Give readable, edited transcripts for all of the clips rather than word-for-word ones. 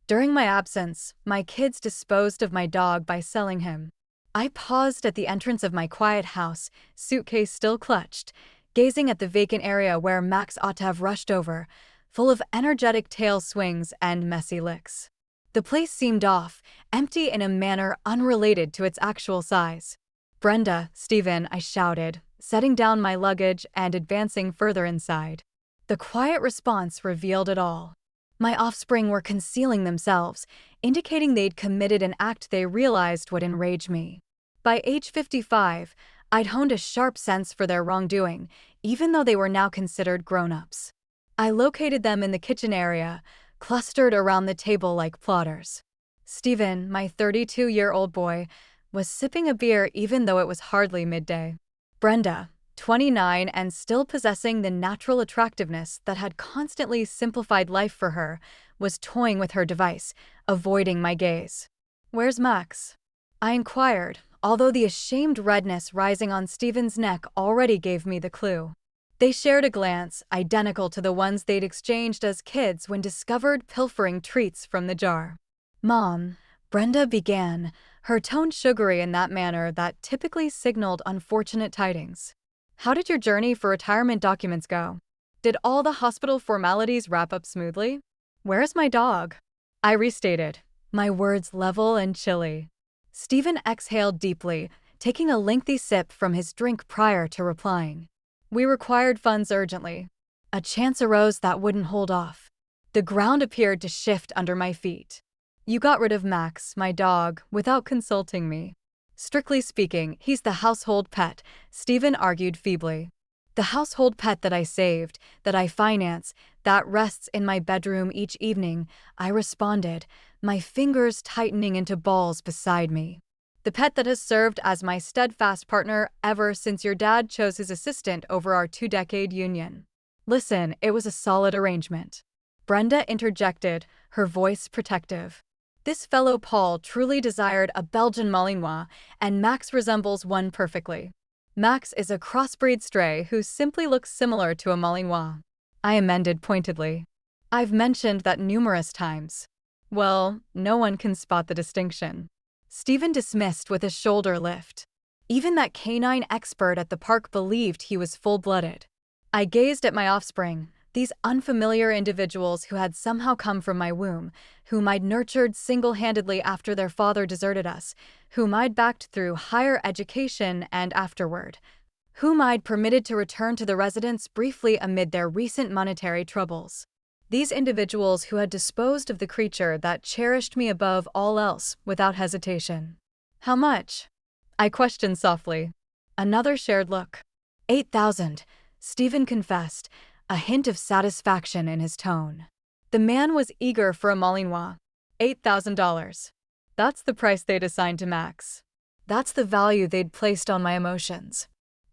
During my absence, my kids disposed of my dog by selling him. I paused at the entrance of my quiet house, suitcase still clutched, gazing at the vacant area where Max ought to have rushed over, full of energetic tail swings and messy licks. The place seemed off, empty in a manner unrelated to its actual size. "Brenda, Stephen," I shouted, setting down my luggage and advancing further inside. The quiet response revealed it all. My offspring were concealing themselves, indicating they'd committed an act they realized would enrage me. By age 55, I'd honed a sharp sense for their wrongdoing, even though they were now considered grown-ups. I located them in the kitchen area, clustered around the table like plotters. Stephen, my 32-year-old boy, was sipping a beer even though it was hardly midday. Brenda, 29 and still possessing the natural attractiveness that had constantly simplified life for her, was toying with her device, avoiding my gaze. "Where's Max?" I inquired, although the ashamed redness rising on Stephen's neck already gave me the clue. They shared a glance, identical to the ones they'd exchanged as kids when discovered pilfering treats from the jar. "Mom," Brenda began, her tone sugary in that manner that typically signaled unfortunate tidings. "How did your journey for retirement documents go? Did all the hospital formalities wrap up smoothly? Where's my dog?" I restated, my words level and chilly. Stephen exhaled deeply, taking a lengthy sip from his drink prior to replying. "We required funds urgently." A chance arose that wouldn't hold off. The ground appeared to shift under my feet. "You got rid of Max, my dog, without consulting me." "Strictly speaking, he's the household pet," Stephen argued feebly. "The household pet that I saved, that I finance, that rests in my bedroom each evening," I responded, my fingers tightening into balls beside me. "The pet that has served as my steadfast partner ever since your dad chose his assistant over our 2-decade union." "Listen, it was a solid arrangement." Brenda interjected, her voice protective. "This fellow Paul truly desired a Belgian Malinois, and Max resembles one perfectly." "Max is a crossbreed stray who simply looks similar to a Malinois," I amended pointedly. "I've mentioned that numerous times." "Well, no one can spot the distinction." Stephen dismissed with a shoulder lift. Even that canine expert at the park believed he was full-blooded. I gazed at my offspring, these unfamiliar individuals who had somehow come from my womb, whom I'd nurtured single-handedly after their father deserted us, whom I'd backed through higher education and afterward, whom I'd permitted to return to the residence briefly amid their recent monetary troubles. These individuals who had disposed of the creature that cherished me above all else without hesitation. "How much?" I questioned softly. Another shared look. "8,000, Stephen confessed, a hint of satisfaction in his tone. The man was eager for a Malinois. $8,000. That's the price they'd assigned to Max. That's the value they'd placed on my emotions.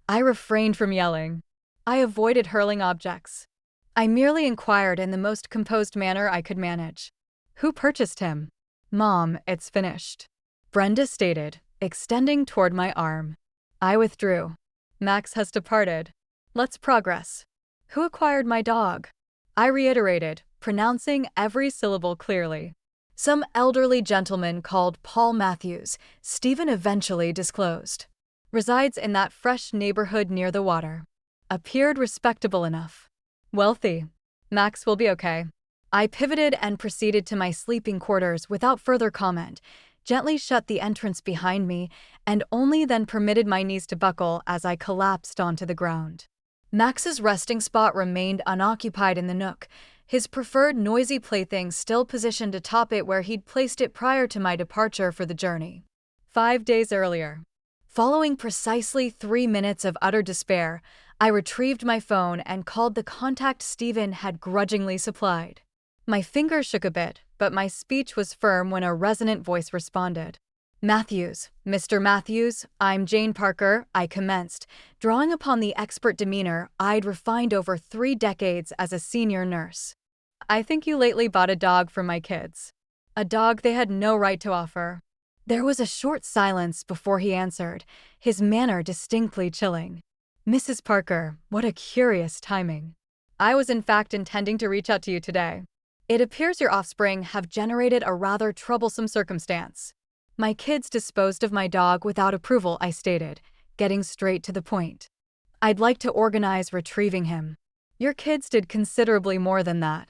I refrained from yelling. I avoided hurling objects. I merely inquired in the most composed manner I could manage. "Who purchased him?" "Mom, it's finished," Brenda stated, extending toward my arm. I withdrew. "Max has departed. Let's progress." "Who acquired my dog?" I reiterated, pronouncing every syllable clearly. "Some elderly gentleman called Paul Matthews," Stephen eventually disclosed. "Resides in that fresh neighborhood near the water. Appeared respectable enough. Wealthy. Max will be okay." I pivoted and proceeded to my sleeping quarters without further comment, gently shut the entrance behind me, and only then permitted my knees to buckle as I collapsed onto the ground. Max's resting spot remained unoccupied in the nook, his preferred noisy plaything still positioned atop it where he'd placed it prior to my departure for the journey. 5 days earlier. Following precisely 3 minutes of utter despair, I retrieved my phone and called the contact Stephen had grudgingly supplied. My fingers shook a bit, but my speech was firm when a resonant voice responded. "Matthews, Mr. Matthews, I'm Jane Parker," I commenced, drawing upon the expert demeanor I'd refined over 3 decades as a senior nurse. "I think you lately bought a dog for my kids. A dog they had no right to offer." There was a short silence before he answered, his manner distinctly chilling. "Mrs. Parker, what a curious timing. I was in fact intending to reach out to you today." It appears your offspring have generated a rather troublesome circumstance. My kids disposed of my dog without approval, I stated, getting straight to the point. I'd like to organize retrieving him. Your kids did considerably more than that.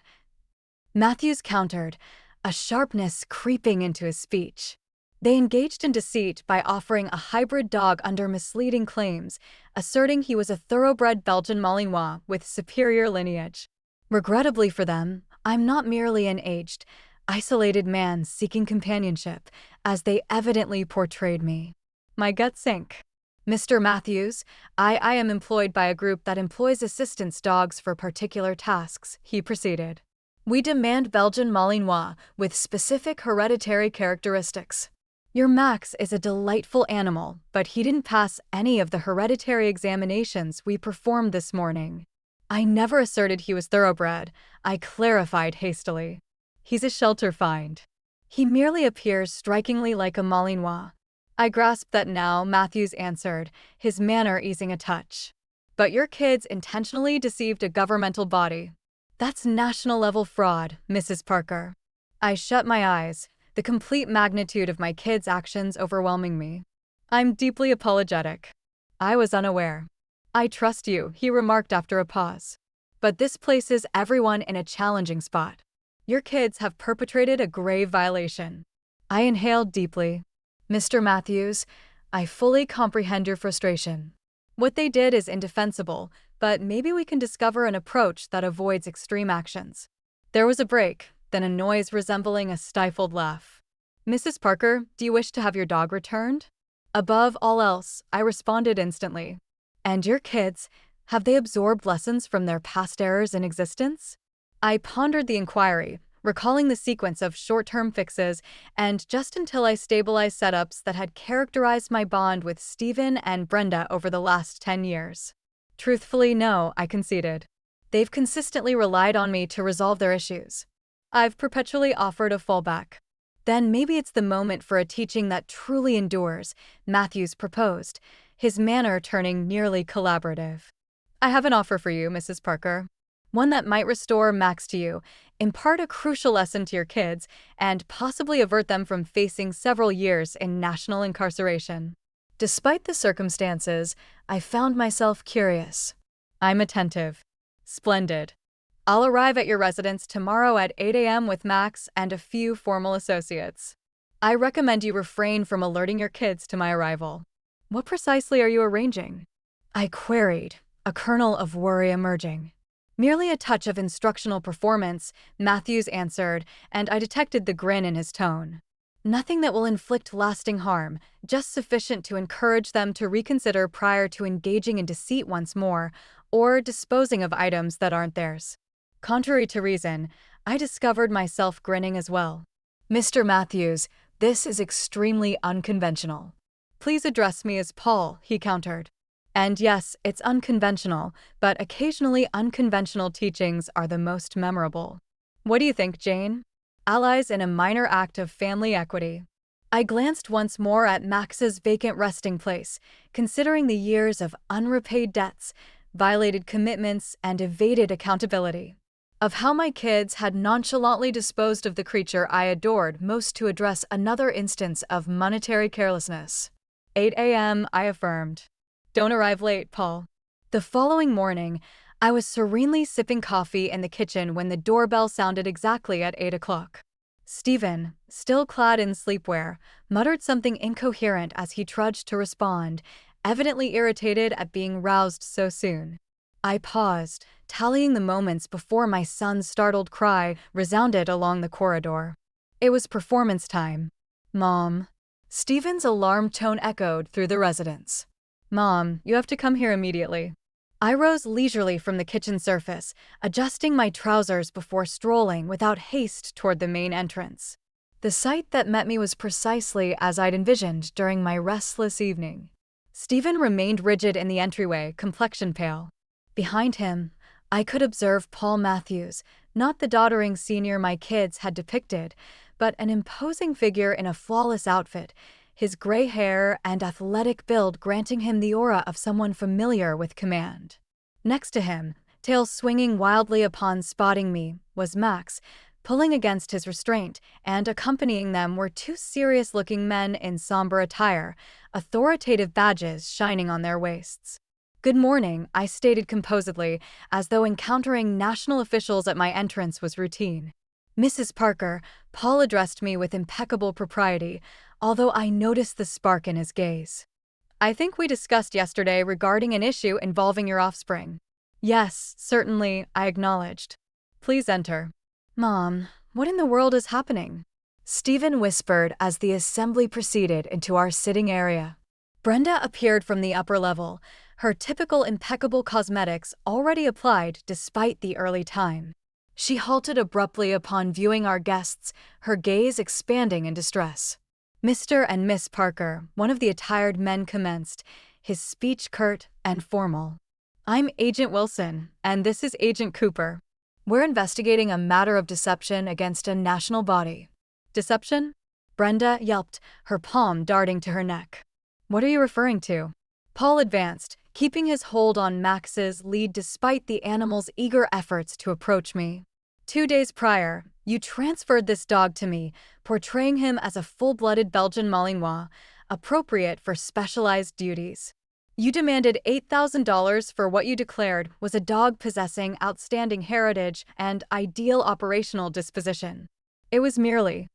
Matthews countered, a sharpness creeping into his speech. They engaged in deceit by offering a hybrid dog under misleading claims, asserting he was a thoroughbred Belgian Malinois with superior lineage. Regrettably for them, I'm not merely an aged, isolated man seeking companionship, as they evidently portrayed me. My gut sank. Mr. Matthews, I am employed by a group that employs assistance dogs for particular tasks, he proceeded. We demand Belgian Malinois with specific hereditary characteristics. Your Max is a delightful animal, but he didn't pass any of the hereditary examinations we performed this morning. I never asserted he was thoroughbred, I clarified hastily. He's a shelter find. He merely appears strikingly like a Malinois. I grasped that now, Matthews answered, his manner easing a touch. But your kids intentionally deceived a governmental body. That's national-level fraud, Mrs. Parker. I shut my eyes, the complete magnitude of my kids' actions overwhelming me. I'm deeply apologetic. I was unaware. I trust you, he remarked after a pause. But this places everyone in a challenging spot. Your kids have perpetrated a grave violation. I inhaled deeply. Mr. Matthews, I fully comprehend your frustration. What they did is indefensible, but maybe we can discover an approach that avoids extreme actions. There was a break, then a noise resembling a stifled laugh. Mrs. Parker, do you wish to have your dog returned? Above all else, I responded instantly. And your kids, have they absorbed lessons from their past errors in existence? I pondered the inquiry, recalling the sequence of short-term fixes, and just until I stabilized setups that had characterized my bond with Stephen and Brenda over the last 10 years. Truthfully, no, I conceded. They've consistently relied on me to resolve their issues. I've perpetually offered a fallback. Then maybe it's the moment for a teaching that truly endures, Matthews proposed, his manner turning nearly collaborative. I have an offer for you, Mrs. Parker. One that might restore Max to you, impart a crucial lesson to your kids, and possibly avert them from facing several years in national incarceration. Despite the circumstances, I found myself curious. I'm attentive. Splendid. I'll arrive at your residence tomorrow at 8 a.m. with Max and a few formal associates. I recommend you refrain from alerting your kids to my arrival. What precisely are you arranging? I queried, a kernel of worry emerging. Merely a touch of instructional performance, Matthews answered, and I detected the grin in his tone. Nothing that will inflict lasting harm, just sufficient to encourage them to reconsider prior to engaging in deceit once more, or disposing of items that aren't theirs. Contrary to reason, I discovered myself grinning as well. Mr. Matthews, this is extremely unconventional. Please address me as Paul, he countered. And yes, it's unconventional, but occasionally unconventional teachings are the most memorable. What do you think, Jane? Allies in a minor act of family equity. I glanced once more at Max's vacant resting place, considering the years of unrepaid debts, violated commitments, and evaded accountability. Of how my kids had nonchalantly disposed of the creature I adored most to address another instance of monetary carelessness. 8 a.m., I affirmed. Don't arrive late, Paul. The following morning, I was serenely sipping coffee in the kitchen when the doorbell sounded exactly at 8 o'clock. Stephen, still clad in sleepwear, muttered something incoherent as he trudged to respond, evidently irritated at being roused so soon. I paused, tallying the moments before my son's startled cry resounded along the corridor. It was performance time. Mom. Stephen's alarmed tone echoed through the residence. Mom, you have to come here immediately. I rose leisurely from the kitchen surface, adjusting my trousers before strolling without haste toward the main entrance. The sight that met me was precisely as I'd envisioned during my restless evening. Stephen remained rigid in the entryway, complexion pale. Behind him, I could observe Paul Matthews, not the doddering senior my kids had depicted, but an imposing figure in a flawless outfit, his gray hair and athletic build granting him the aura of someone familiar with command. Next to him, tail swinging wildly upon spotting me, was Max, Pulling against his restraint and accompanying them were two serious-looking men in somber attire, authoritative badges shining on their waists. "Good morning," I stated composedly, as though encountering national officials at my entrance was routine. "Mrs. Parker," Paul addressed me with impeccable propriety, although I noticed the spark in his gaze. "I think we discussed yesterday regarding an issue involving your offspring." "Yes, certainly," I acknowledged. "Please enter." "Mom, what in the world is happening?" Stephen whispered as the assembly proceeded into our sitting area. Brenda appeared from the upper level, her typical impeccable cosmetics already applied despite the early time. She halted abruptly upon viewing our guests, her gaze expanding in distress. "Mr. and Miss Parker," one of the attired men commenced, his speech curt and formal. "I'm Agent Wilson, and this is Agent Cooper. We're investigating a matter of deception against a national body." "Deception?" Brenda yelped, her palm darting to her neck. "What are you referring to?" Paul advanced, keeping his hold on Max's lead despite the animal's eager efforts to approach me. "2 days prior, you transferred this dog to me, portraying him as a full-blooded Belgian Malinois, appropriate for specialized duties. You demanded $8,000 for what you declared was a dog possessing outstanding heritage and ideal operational disposition. It was merely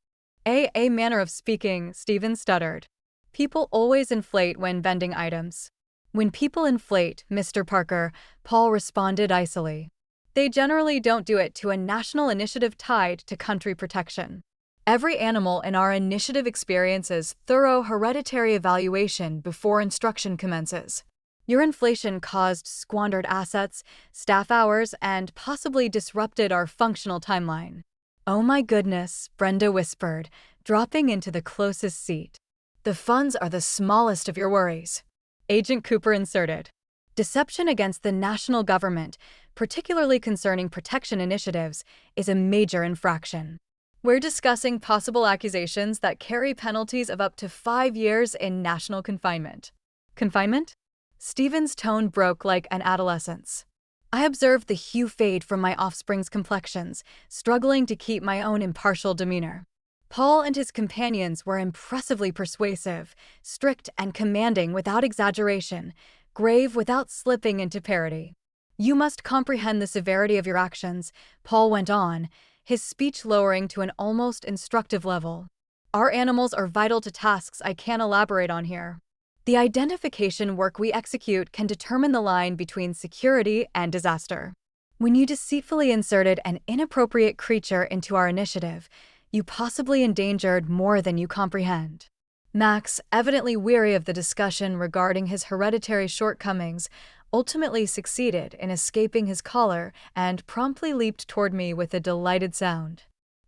a manner of speaking," Stephen stuttered. "People always inflate when vending items." "When people inflate, Mr. Parker," Paul responded icily, "they generally don't do it to a national initiative tied to country protection. Every animal in our initiative experiences thorough hereditary evaluation before instruction commences. Your inflation caused squandered assets, staff hours, and possibly disrupted our functional timeline." "Oh my goodness," Brenda whispered, dropping into the closest seat. "The funds are the smallest of your worries." Agent Cooper inserted, "Deception against the national government, particularly concerning protection initiatives, is a major infraction. We're discussing possible accusations that carry penalties of up to 5 years in national confinement." "Confinement?" Stephen's tone broke like an adolescent's. I observed the hue fade from my offspring's complexions, struggling to keep my own impartial demeanor. Paul and his companions were impressively persuasive, strict and commanding without exaggeration, grave without slipping into parody. "You must comprehend the severity of your actions," Paul went on, his speech lowering to an almost instructive level. "Our animals are vital to tasks I can't elaborate on here. The identification work we execute can determine the line between security and disaster. When you deceitfully inserted an inappropriate creature into our initiative, you possibly endangered more than you comprehend." Max, evidently weary of the discussion regarding his hereditary shortcomings, ultimately succeeded in escaping his collar and promptly leaped toward me with a delighted sound.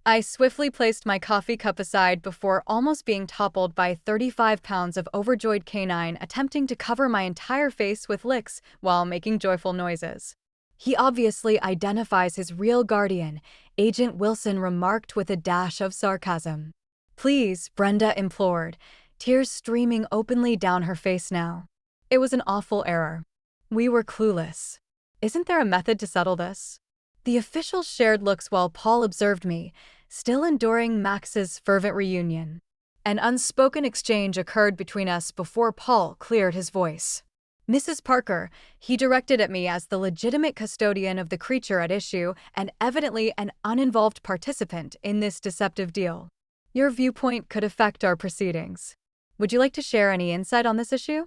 I swiftly placed my coffee cup aside before almost being toppled by 35 pounds of overjoyed canine attempting to cover my entire face with licks while making joyful noises. "He obviously identifies his real guardian," Agent Wilson remarked with a dash of sarcasm. "Please," Brenda implored, tears streaming openly down her face now. "It was an awful error. We were clueless. Isn't there a method to settle this?" The officials shared looks while Paul observed me, still enduring Max's fervent reunion. An unspoken exchange occurred between us before Paul cleared his voice. "Mrs. Parker," he directed at me as the legitimate custodian of the creature at issue and evidently an uninvolved participant in this deceptive deal. "Your viewpoint could affect our proceedings. Would you like to share any insight on this issue?"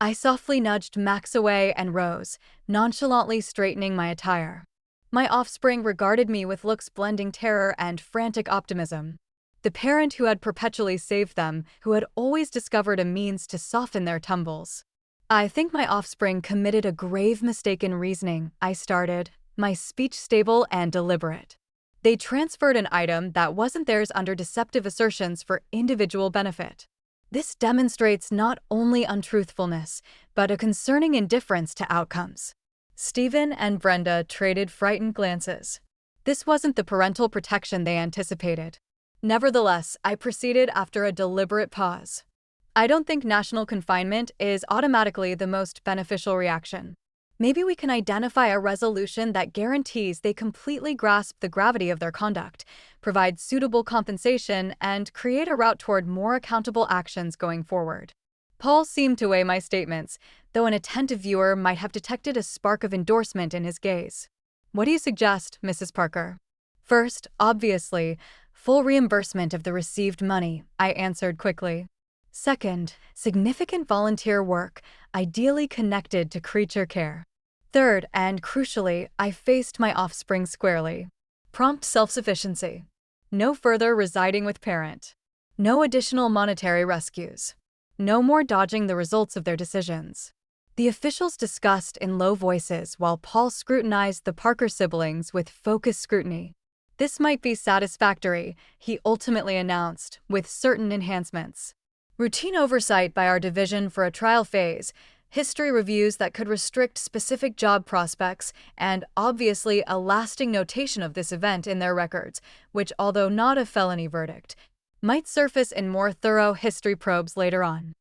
I softly nudged Max away and rose, nonchalantly straightening my attire. My offspring regarded me with looks blending terror and frantic optimism. The parent who had perpetually saved them, who had always discovered a means to soften their tumbles. "I think my offspring committed a grave mistake in reasoning," I started, my speech stable and deliberate. "They transferred an item that wasn't theirs under deceptive assertions for individual benefit. This demonstrates not only untruthfulness, but a concerning indifference to outcomes." Stephen and Brenda traded frightened glances. This wasn't the parental protection they anticipated. Nevertheless, I proceeded after a deliberate pause. "I don't think national confinement is automatically the most beneficial reaction. Maybe we can identify a resolution that guarantees they completely grasp the gravity of their conduct, provide suitable compensation, and create a route toward more accountable actions going forward. Paul seemed to weigh my statements, though an attentive viewer might have detected a spark of endorsement in his gaze. What do you suggest, Mrs. Parker? First, obviously, full reimbursement of the received money, I answered quickly. Second, significant volunteer work, ideally connected to creature care. Third, and crucially, I faced my offspring squarely. Prompt self-sufficiency. No further residing with parent. No additional monetary rescues. No more dodging the results of their decisions. The officials discussed in low voices while Paul scrutinized the Parker siblings with focused scrutiny. This might be satisfactory, he ultimately announced, with certain enhancements. Routine oversight by our division for a trial phase, history reviews that could restrict specific job prospects, and obviously a lasting notation of this event in their records, which, although not a felony verdict, might surface in more thorough history probes later on.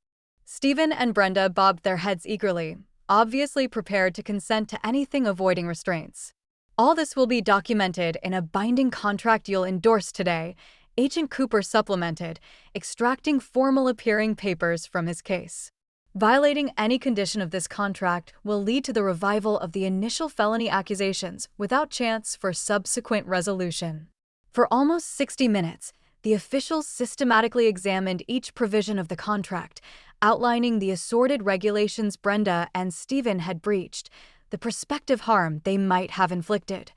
Stephen and Brenda bobbed their heads eagerly, obviously prepared to consent to anything avoiding restraints. All this will be documented in a binding contract you'll endorse today, Agent Cooper supplemented, extracting formal-appearing papers from his case. Violating any condition of this contract will lead to the revival of the initial felony accusations without chance for subsequent resolution. For almost 60 minutes, the officials systematically examined each provision of the contract, outlining the assorted regulations Brenda and Stephen had breached, the prospective harm they might have inflicted,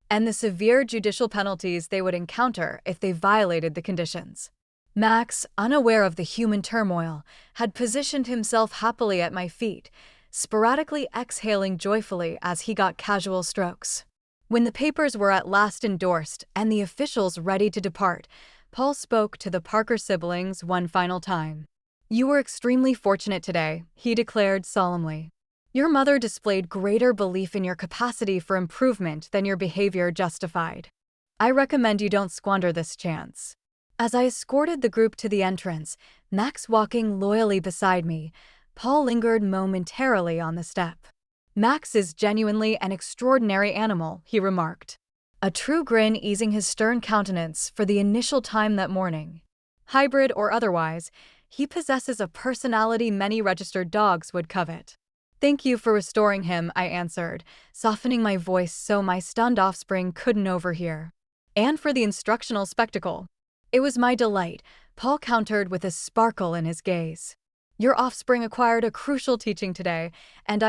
and the severe judicial penalties they would encounter if they violated the conditions. Max, unaware of the human turmoil, had positioned himself happily at my feet, sporadically exhaling joyfully as he got casual strokes. When the papers were at last endorsed and the officials ready to depart, Paul spoke to the Parker siblings one final time. "You were extremely fortunate today," he declared solemnly. "Your mother displayed greater belief in your capacity for improvement than your behavior justified. I recommend you don't squander this chance." As I escorted the group to the entrance, Max walking loyally beside me, Paul lingered momentarily on the step. "Max is genuinely an extraordinary animal," he remarked, a true grin easing his stern countenance for the initial time that morning. Hybrid or otherwise, he possesses a personality many registered dogs would covet. "Thank you for restoring him," I answered, softening my voice so my stunned offspring couldn't overhear. "And for the instructional spectacle." "It was my delight," Paul countered with a sparkle in his gaze. "Your offspring acquired a crucial teaching today, and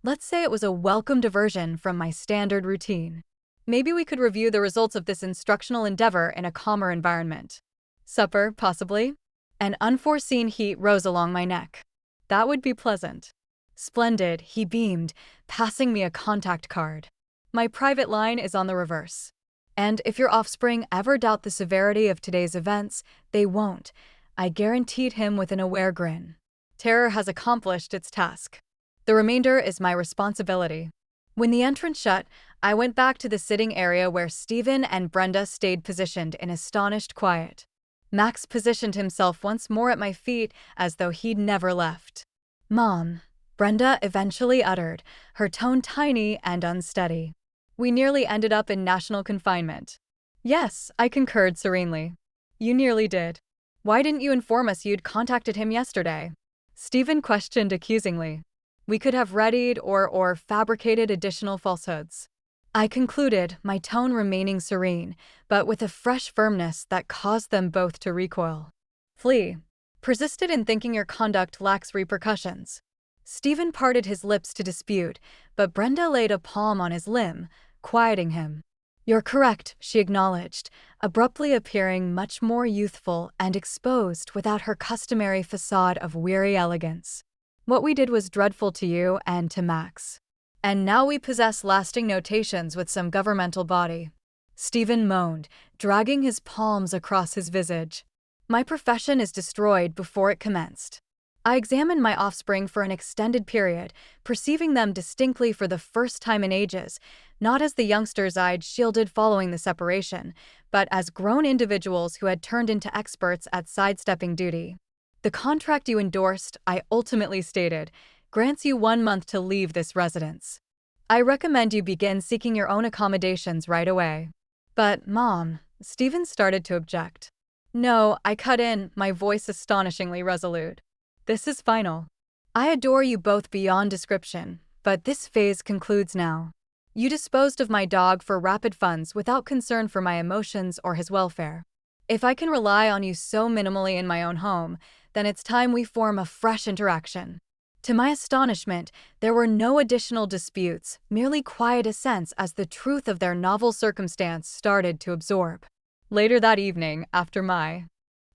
let's say it was a welcome diversion from my standard routine. Maybe we could review the results of this instructional endeavor in a calmer environment. Supper, possibly?" An unforeseen heat rose along my neck. "That would be pleasant." "Splendid," he beamed, passing me a contact card. "My private line is on the reverse. And if your offspring ever doubt the severity of today's events, they won't," I guaranteed him with an aware grin. "Terror has accomplished its task. The remainder is my responsibility." When the entrance shut, I went back to the sitting area where Stephen and Brenda stayed positioned in astonished quiet. Max positioned himself once more at my feet as though he'd never left. "Mom," Brenda eventually uttered, her tone tiny and unsteady. "We nearly ended up in national confinement." "Yes," I concurred serenely. "You nearly did. Why didn't you inform us you'd contacted him yesterday?" Stephen questioned accusingly. "We could have readied or fabricated additional falsehoods." I concluded, my tone remaining serene, but with a fresh firmness that caused them both to recoil. "Flee. Persisted in thinking your conduct lacks repercussions." Stephen parted his lips to dispute, but Brenda laid a palm on his limb, quieting him. "You're correct," she acknowledged, abruptly appearing much more youthful and exposed without her customary facade of weary elegance. "What we did was dreadful to you and to Max. And now we possess lasting notations with some governmental body." Stephen moaned, dragging his palms across his visage. "My profession is destroyed before it commenced. I examined my offspring for an extended period, perceiving them distinctly for the first time in ages, not as the youngsters I'd shielded following the separation, but as grown individuals who had turned into experts at sidestepping duty. The contract you endorsed, I ultimately stated, grants you 1 month to leave this residence. I recommend you begin seeking your own accommodations right away. But, Mom, Stephen started to object. No, I cut in, my voice astonishingly resolute. This is final. I adore you both beyond description, but this phase concludes now. You disposed of my dog for rapid funds without concern for my emotions or his welfare. If I can rely on you so minimally in my own home, then it's time we form a fresh interaction. To my astonishment, there were no additional disputes, merely quiet assents as the truth of their novel circumstance started to absorb. Later that evening, after my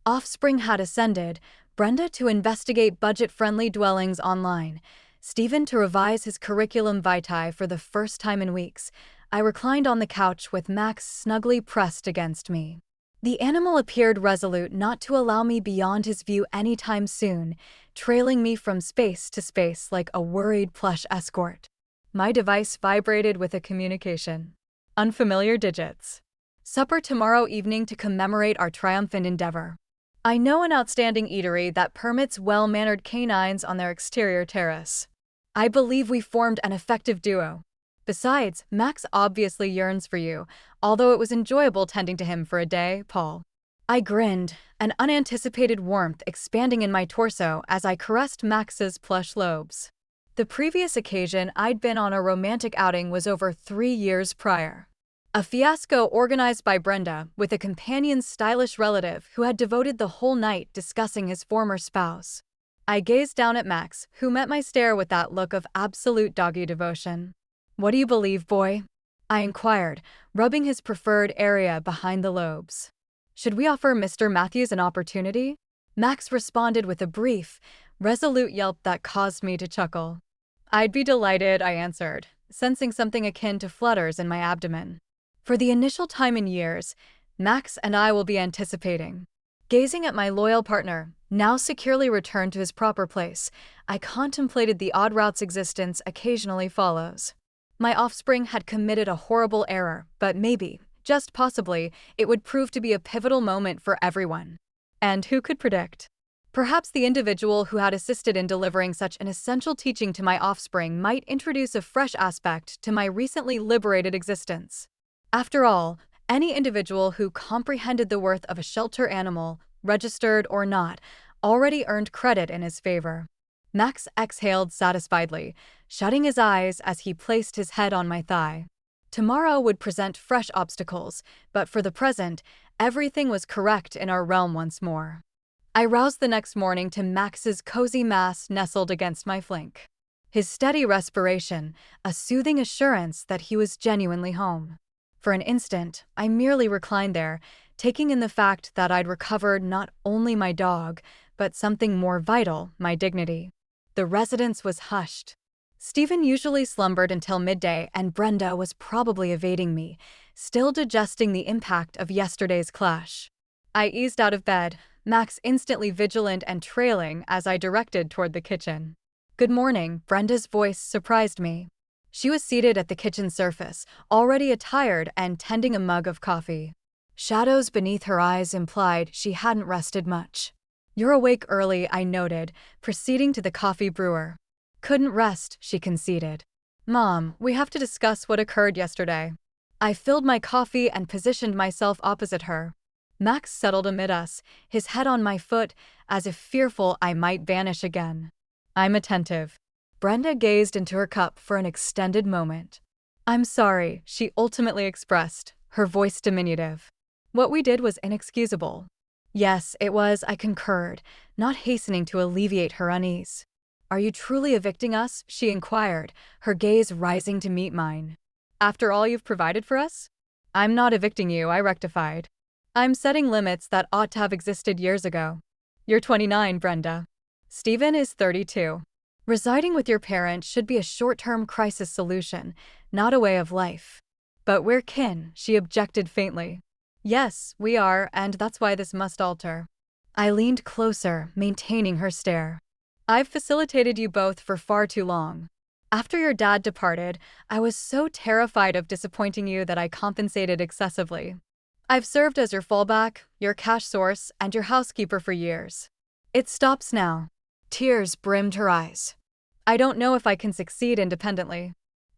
offspring had ascended, Brenda to investigate budget-friendly dwellings online, Stephen to revise his curriculum vitae for the first time in weeks, I reclined on the couch with Max snugly pressed against me. The animal appeared resolute not to allow me beyond his view anytime soon, trailing me from space to space like a worried plush escort. My device vibrated with a communication. Unfamiliar digits. Supper tomorrow evening to commemorate our triumphant endeavor. I know an outstanding eatery that permits well-mannered canines on their exterior terrace. I believe we formed an effective duo. Besides, Max obviously yearns for you, although it was enjoyable tending to him for a day, Paul. I grinned, an unanticipated warmth expanding in my torso as I caressed Max's plush lobes. The previous occasion I'd been on a romantic outing was over 3 years prior. A fiasco organized by Brenda with a companion's stylish relative who had devoted the whole night discussing his former spouse. I gazed down at Max, who met my stare with that look of absolute doggy devotion. What do you believe, boy? I inquired, rubbing his preferred area behind the lobes. Should we offer Mr. Matthews an opportunity? Max responded with a brief, resolute yelp that caused me to chuckle. I'd be delighted, I answered, sensing something akin to flutters in my abdomen. For the initial time in years, Max and I will be anticipating. Gazing at my loyal partner, now securely returned to his proper place, I contemplated the odd route's existence occasionally follows. My offspring had committed a horrible error, but maybe, just possibly, it would prove to be a pivotal moment for everyone. And who could predict? Perhaps the individual who had assisted in delivering such an essential teaching to my offspring might introduce a fresh aspect to my recently liberated existence. After all, any individual who comprehended the worth of a shelter animal, registered or not, already earned credit in his favor. Max exhaled satisfiedly, shutting his eyes as he placed his head on my thigh. Tomorrow would present fresh obstacles, but for the present, everything was correct in our realm once more. I roused the next morning to Max's cozy mass nestled against my flank. His steady respiration, a soothing assurance that he was genuinely home. For an instant, I merely reclined there, taking in the fact that I'd recovered not only my dog, but something more vital, my dignity. The residence was hushed. Stephen usually slumbered until midday, and Brenda was probably evading me, still digesting the impact of yesterday's clash. I eased out of bed, Max instantly vigilant and trailing as I directed toward the kitchen. Good morning, Brenda's voice surprised me. She was seated at the kitchen surface, already attired and tending a mug of coffee. Shadows beneath her eyes implied she hadn't rested much. You're awake early, I noted, proceeding to the coffee brewer. Couldn't rest, she conceded. Mom, we have to discuss what occurred yesterday. I filled my coffee and positioned myself opposite her. Max settled amid us, his head on my foot, as if fearful I might vanish again. I'm attentive. Brenda gazed into her cup for an extended moment. I'm sorry, she ultimately expressed, her voice diminutive. What we did was inexcusable. Yes, it was, I concurred, not hastening to alleviate her unease. Are you truly evicting us? She inquired, her gaze rising to meet mine. After all you've provided for us? I'm not evicting you, I rectified. I'm setting limits that ought to have existed years ago. You're 29, Brenda. Stephen is 32. Residing with your parents should be a short-term crisis solution, not a way of life. But we're kin, she objected faintly. Yes, we are, and that's why this must alter. I leaned closer, maintaining her stare. I've facilitated you both for far too long. After your dad departed, I was so terrified of disappointing you that I compensated excessively. I've served as your fallback, your cash source, and your housekeeper for years. It stops now. Tears brimmed her eyes. I don't know if I can succeed independently.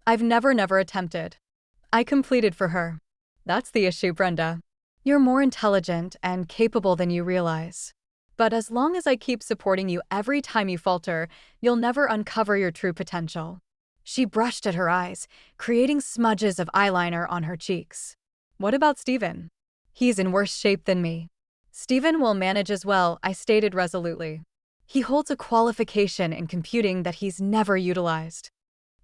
I've never attempted. I completed for her. That's the issue, Brenda. You're more intelligent and capable than you realize. But as long as I keep supporting you every time you falter, you'll never uncover your true potential. She brushed at her eyes, creating smudges of eyeliner on her cheeks. What about Steven? He's in worse shape than me. Steven will manage as well, I stated resolutely. He holds a qualification in computing that he's never utilized.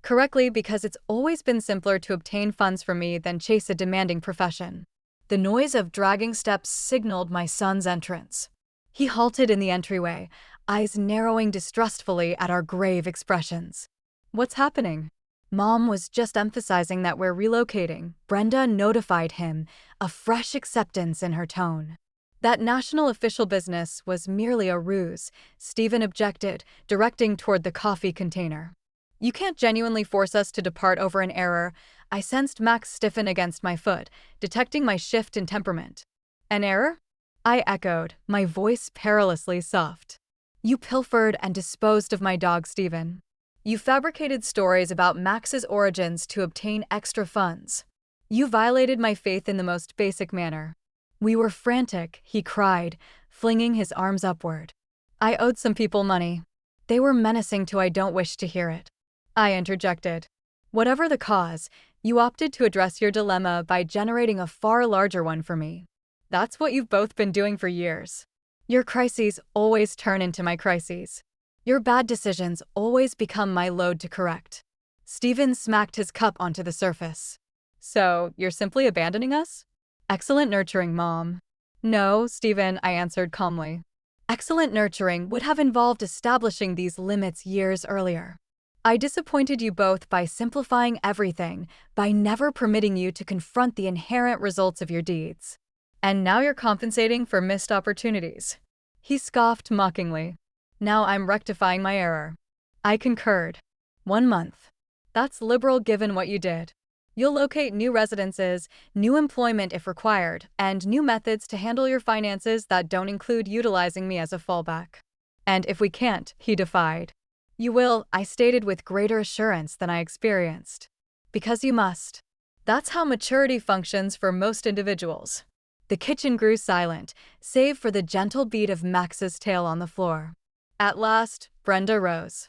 Correctly, because it's always been simpler to obtain funds from me than chase a demanding profession. The noise of dragging steps signaled my son's entrance. He halted in the entryway, eyes narrowing distrustfully at our grave expressions. What's happening? Mom was just emphasizing that we're relocating. Brenda notified him, a fresh acceptance in her tone. That national official business was merely a ruse, Steven objected, directing toward the coffee container. You can't genuinely force us to depart over an error. I sensed Max stiffen against my foot, detecting my shift in temperament. An error? I echoed, my voice perilously soft. You pilfered and disposed of my dog, Steven. You fabricated stories about Max's origins to obtain extra funds. You violated my faith in the most basic manner. We were frantic, he cried, flinging his arms upward. I owed some people money. They were menacing to I don't wish to hear it. I interjected. Whatever the cause, you opted to address your dilemma by generating a far larger one for me. That's what you've both been doing for years. Your crises always turn into my crises. Your bad decisions always become my load to correct. Steven smacked his cup onto the surface. So, you're simply abandoning us? Excellent nurturing, Mom. No, Steven, I answered calmly. Excellent nurturing would have involved establishing these limits years earlier. I disappointed you both by simplifying everything, by never permitting you to confront the inherent results of your deeds. And now you're compensating for missed opportunities. He scoffed mockingly. Now I'm rectifying my error. I concurred. 1 month. That's liberal given what you did. You'll locate new residences, new employment if required, and new methods to handle your finances that don't include utilizing me as a fallback. And if we can't, he defied. You will, I stated with greater assurance than I experienced. Because you must. That's how maturity functions for most individuals. The kitchen grew silent, save for the gentle beat of Max's tail on the floor. At last, Brenda rose.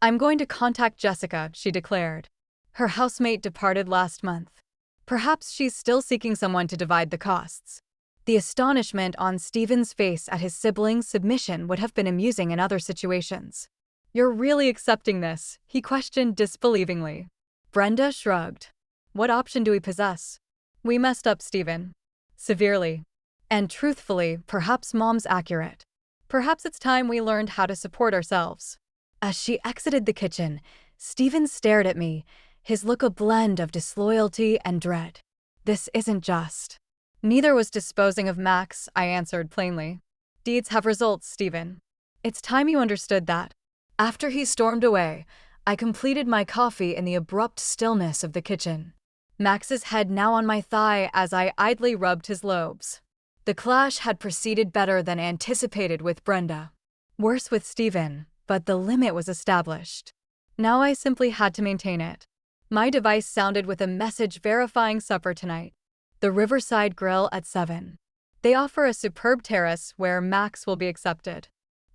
I'm going to contact Jessica, she declared. Her housemate departed last month. Perhaps she's still seeking someone to divide the costs. The astonishment on Steven's face at his sibling's submission would have been amusing in other situations. You're really accepting this? He questioned disbelievingly. Brenda shrugged. What option do we possess? We messed up, Steven. Severely. And truthfully, perhaps Mom's accurate. Perhaps it's time we learned how to support ourselves. As she exited the kitchen, Steven stared at me, his look a blend of disloyalty and dread. This isn't just. Neither was disposing of Max, I answered plainly. Deeds have results, Steven. It's time you understood that. After he stormed away, I completed my coffee in the abrupt stillness of the kitchen. Max's head now on my thigh as I idly rubbed his lobes. The clash had proceeded better than anticipated with Brenda. Worse with Steven, but the limit was established. Now I simply had to maintain it. My device sounded with a message verifying supper tonight. The Riverside Grill at 7. They offer a superb terrace where Max will be accepted.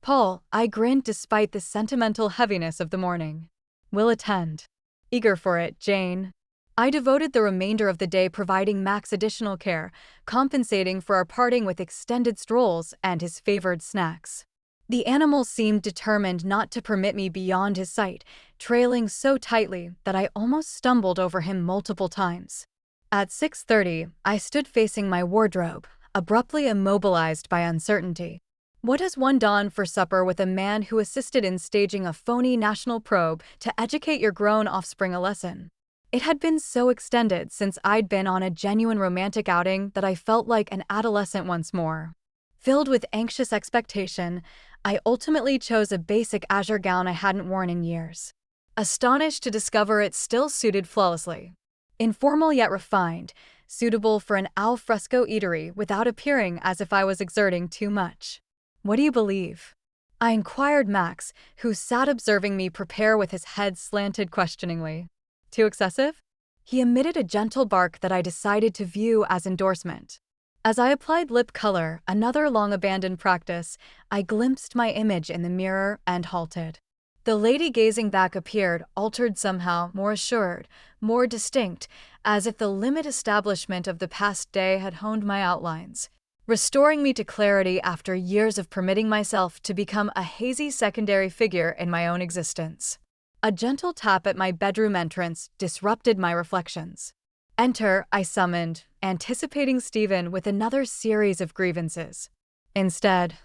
Paul, I grinned despite the sentimental heaviness of the morning. Will attend. Eager for it, Jane. I devoted the remainder of the day providing Max additional care, compensating for our parting with extended strolls and his favored snacks. The animal seemed determined not to permit me beyond his sight, trailing so tightly that I almost stumbled over him multiple times. At 6:30, I stood facing my wardrobe, abruptly immobilized by uncertainty. What does one don for supper with a man who assisted in staging a phony national probe to educate your grown offspring a lesson? It had been so extended since I'd been on a genuine romantic outing that I felt like an adolescent once more. Filled with anxious expectation, I ultimately chose a basic azure gown I hadn't worn in years. Astonished to discover it still suited flawlessly. Informal yet refined, suitable for an al fresco eatery without appearing as if I was exerting too much. What do you believe? I inquired Max, who sat observing me prepare with his head slanted questioningly. Too excessive? He emitted a gentle bark that I decided to view as endorsement. As I applied lip color, another long-abandoned practice, I glimpsed my image in the mirror and halted. The lady gazing back appeared, altered somehow, more assured, more distinct, as if the limit establishment of the past day had honed my outlines, restoring me to clarity after years of permitting myself to become a hazy secondary figure in my own existence. A gentle tap at my bedroom entrance disrupted my reflections. Enter, I summoned, anticipating Stephen with another series of grievances. Instead,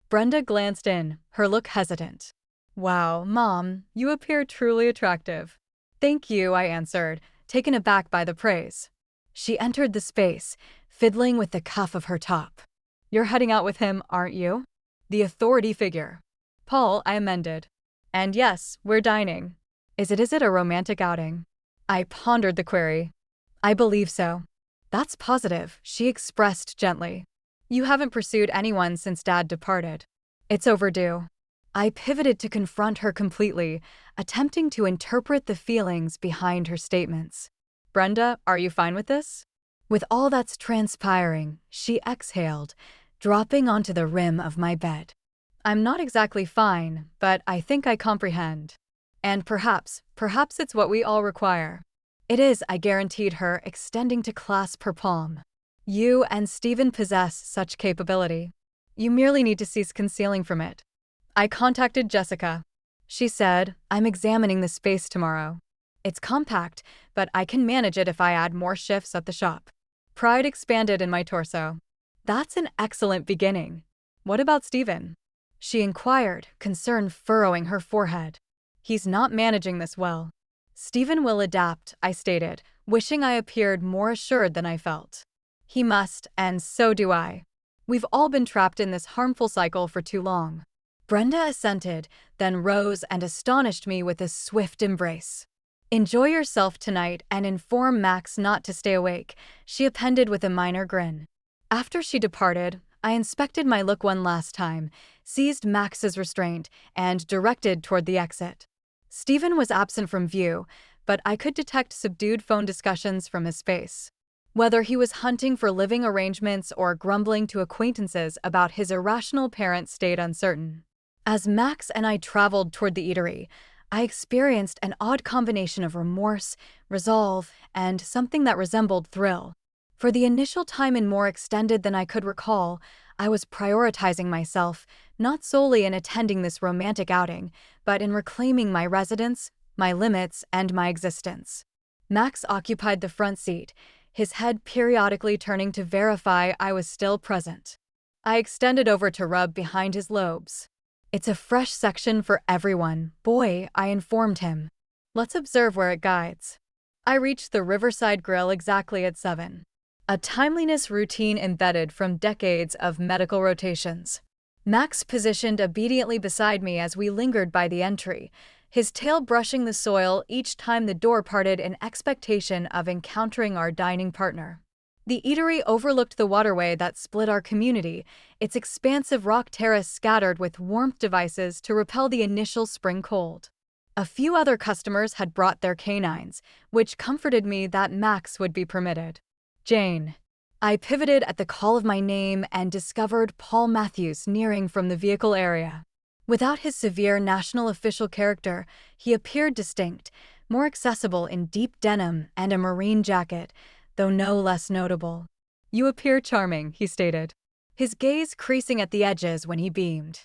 Brenda glanced in, her look hesitant. Wow, Mom, you appear truly attractive. Thank you, I answered, taken aback by the praise. She entered the space, fiddling with the cuff of her top. You're heading out with him, aren't you? The authority figure. Paul, I amended. And yes, we're dining. Is it a romantic outing? I pondered the query. I believe so. That's positive, she expressed gently. You haven't pursued anyone since Dad departed. It's overdue. I pivoted to confront her completely, attempting to interpret the feelings behind her statements. Brenda, are you fine with this? With all that's transpiring, she exhaled, dropping onto the rim of my bed. I'm not exactly fine, but I think I comprehend. And perhaps it's what we all require. It is, I guaranteed her, extending to clasp her palm. You and Stephen possess such capability. You merely need to cease concealing from it. I contacted Jessica. She said, I'm examining the space tomorrow. It's compact, but I can manage it if I add more shifts at the shop. Pride expanded in my torso. That's an excellent beginning. What about Stephen? She inquired, concern furrowing her forehead. He's not managing this well. Stephen will adapt, I stated, wishing I appeared more assured than I felt. He must, and so do I. We've all been trapped in this harmful cycle for too long. Brenda assented, then rose and astonished me with a swift embrace. Enjoy yourself tonight and inform Max not to stay awake, she appended with a minor grin. After she departed, I inspected my look one last time, seized Max's restraint, and directed toward the exit. Stephen was absent from view, but I could detect subdued phone discussions from his face. Whether he was hunting for living arrangements or grumbling to acquaintances about his irrational parent stayed uncertain. As Max and I traveled toward the eatery, I experienced an odd combination of remorse, resolve, and something that resembled thrill. For the initial time and more extended than I could recall, I was prioritizing myself, not solely in attending this romantic outing, but in reclaiming my residence, my limits, and my existence. Max occupied the front seat, his head periodically turning to verify I was still present. I extended over to rub behind his lobes. It's a fresh section for everyone, boy, I informed him. Let's observe where it guides. I reached the Riverside Grill exactly at 7. A timeliness routine embedded from decades of medical rotations. Max positioned obediently beside me as we lingered by the entry, his tail brushing the soil each time the door parted in expectation of encountering our dining partner. The eatery overlooked the waterway that split our community, its expansive rock terrace scattered with warmth devices to repel the initial spring cold. A few other customers had brought their canines, which comforted me that Max would be permitted. Jane. I pivoted at the call of my name and discovered Paul Matthews nearing from the vehicle area. Without his severe national official character, he appeared distinct, more accessible in deep denim and a marine jacket, though no less notable. You appear charming, he stated, his gaze creasing at the edges when he beamed.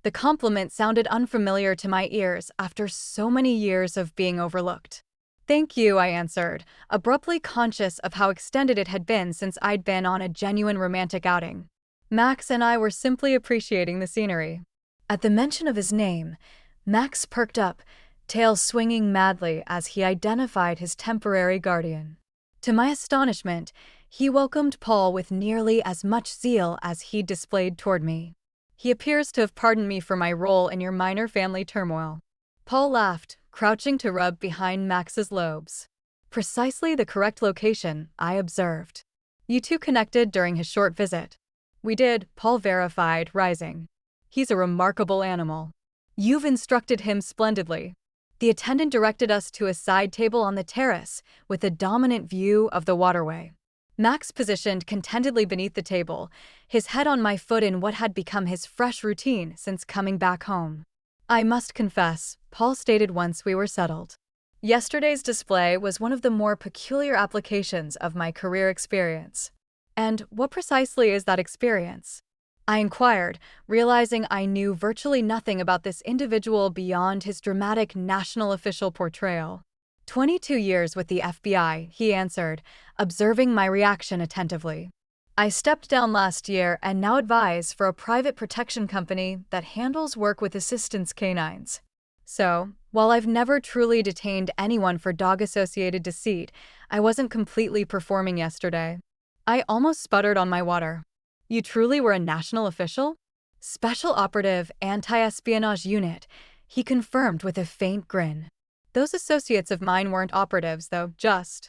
The compliment sounded unfamiliar to my ears after so many years of being overlooked. Thank you, I answered, abruptly conscious of how extended it had been since I'd been on a genuine romantic outing. Max and I were simply appreciating the scenery. At the mention of his name, Max perked up, tail swinging madly as he identified his temporary guardian. To my astonishment, he welcomed Paul with nearly as much zeal as he'd displayed toward me. He appears to have pardoned me for my role in your minor family turmoil. Paul laughed, crouching to rub behind Max's lobes. Precisely the correct location, I observed. You two connected during his short visit. We did, Paul verified, rising. He's a remarkable animal. You've instructed him splendidly. The attendant directed us to a side table on the terrace with a dominant view of the waterway. Max positioned contentedly beneath the table, his head on my foot in what had become his fresh routine since coming back home. I must confess, Paul stated once we were settled. Yesterday's display was one of the more peculiar applications of my career experience. And what precisely is that experience? I inquired, realizing I knew virtually nothing about this individual beyond his dramatic national official portrayal. 22 years with the FBI, he answered, observing my reaction attentively. I stepped down last year and now advise for a private protection company that handles work with assistance canines. So, while I've never truly detained anyone for dog-associated deceit, I wasn't completely performing yesterday. I almost sputtered on my water. You truly were a national official? Special Operative Anti-Espionage Unit, he confirmed with a faint grin. Those associates of mine weren't operatives, though, just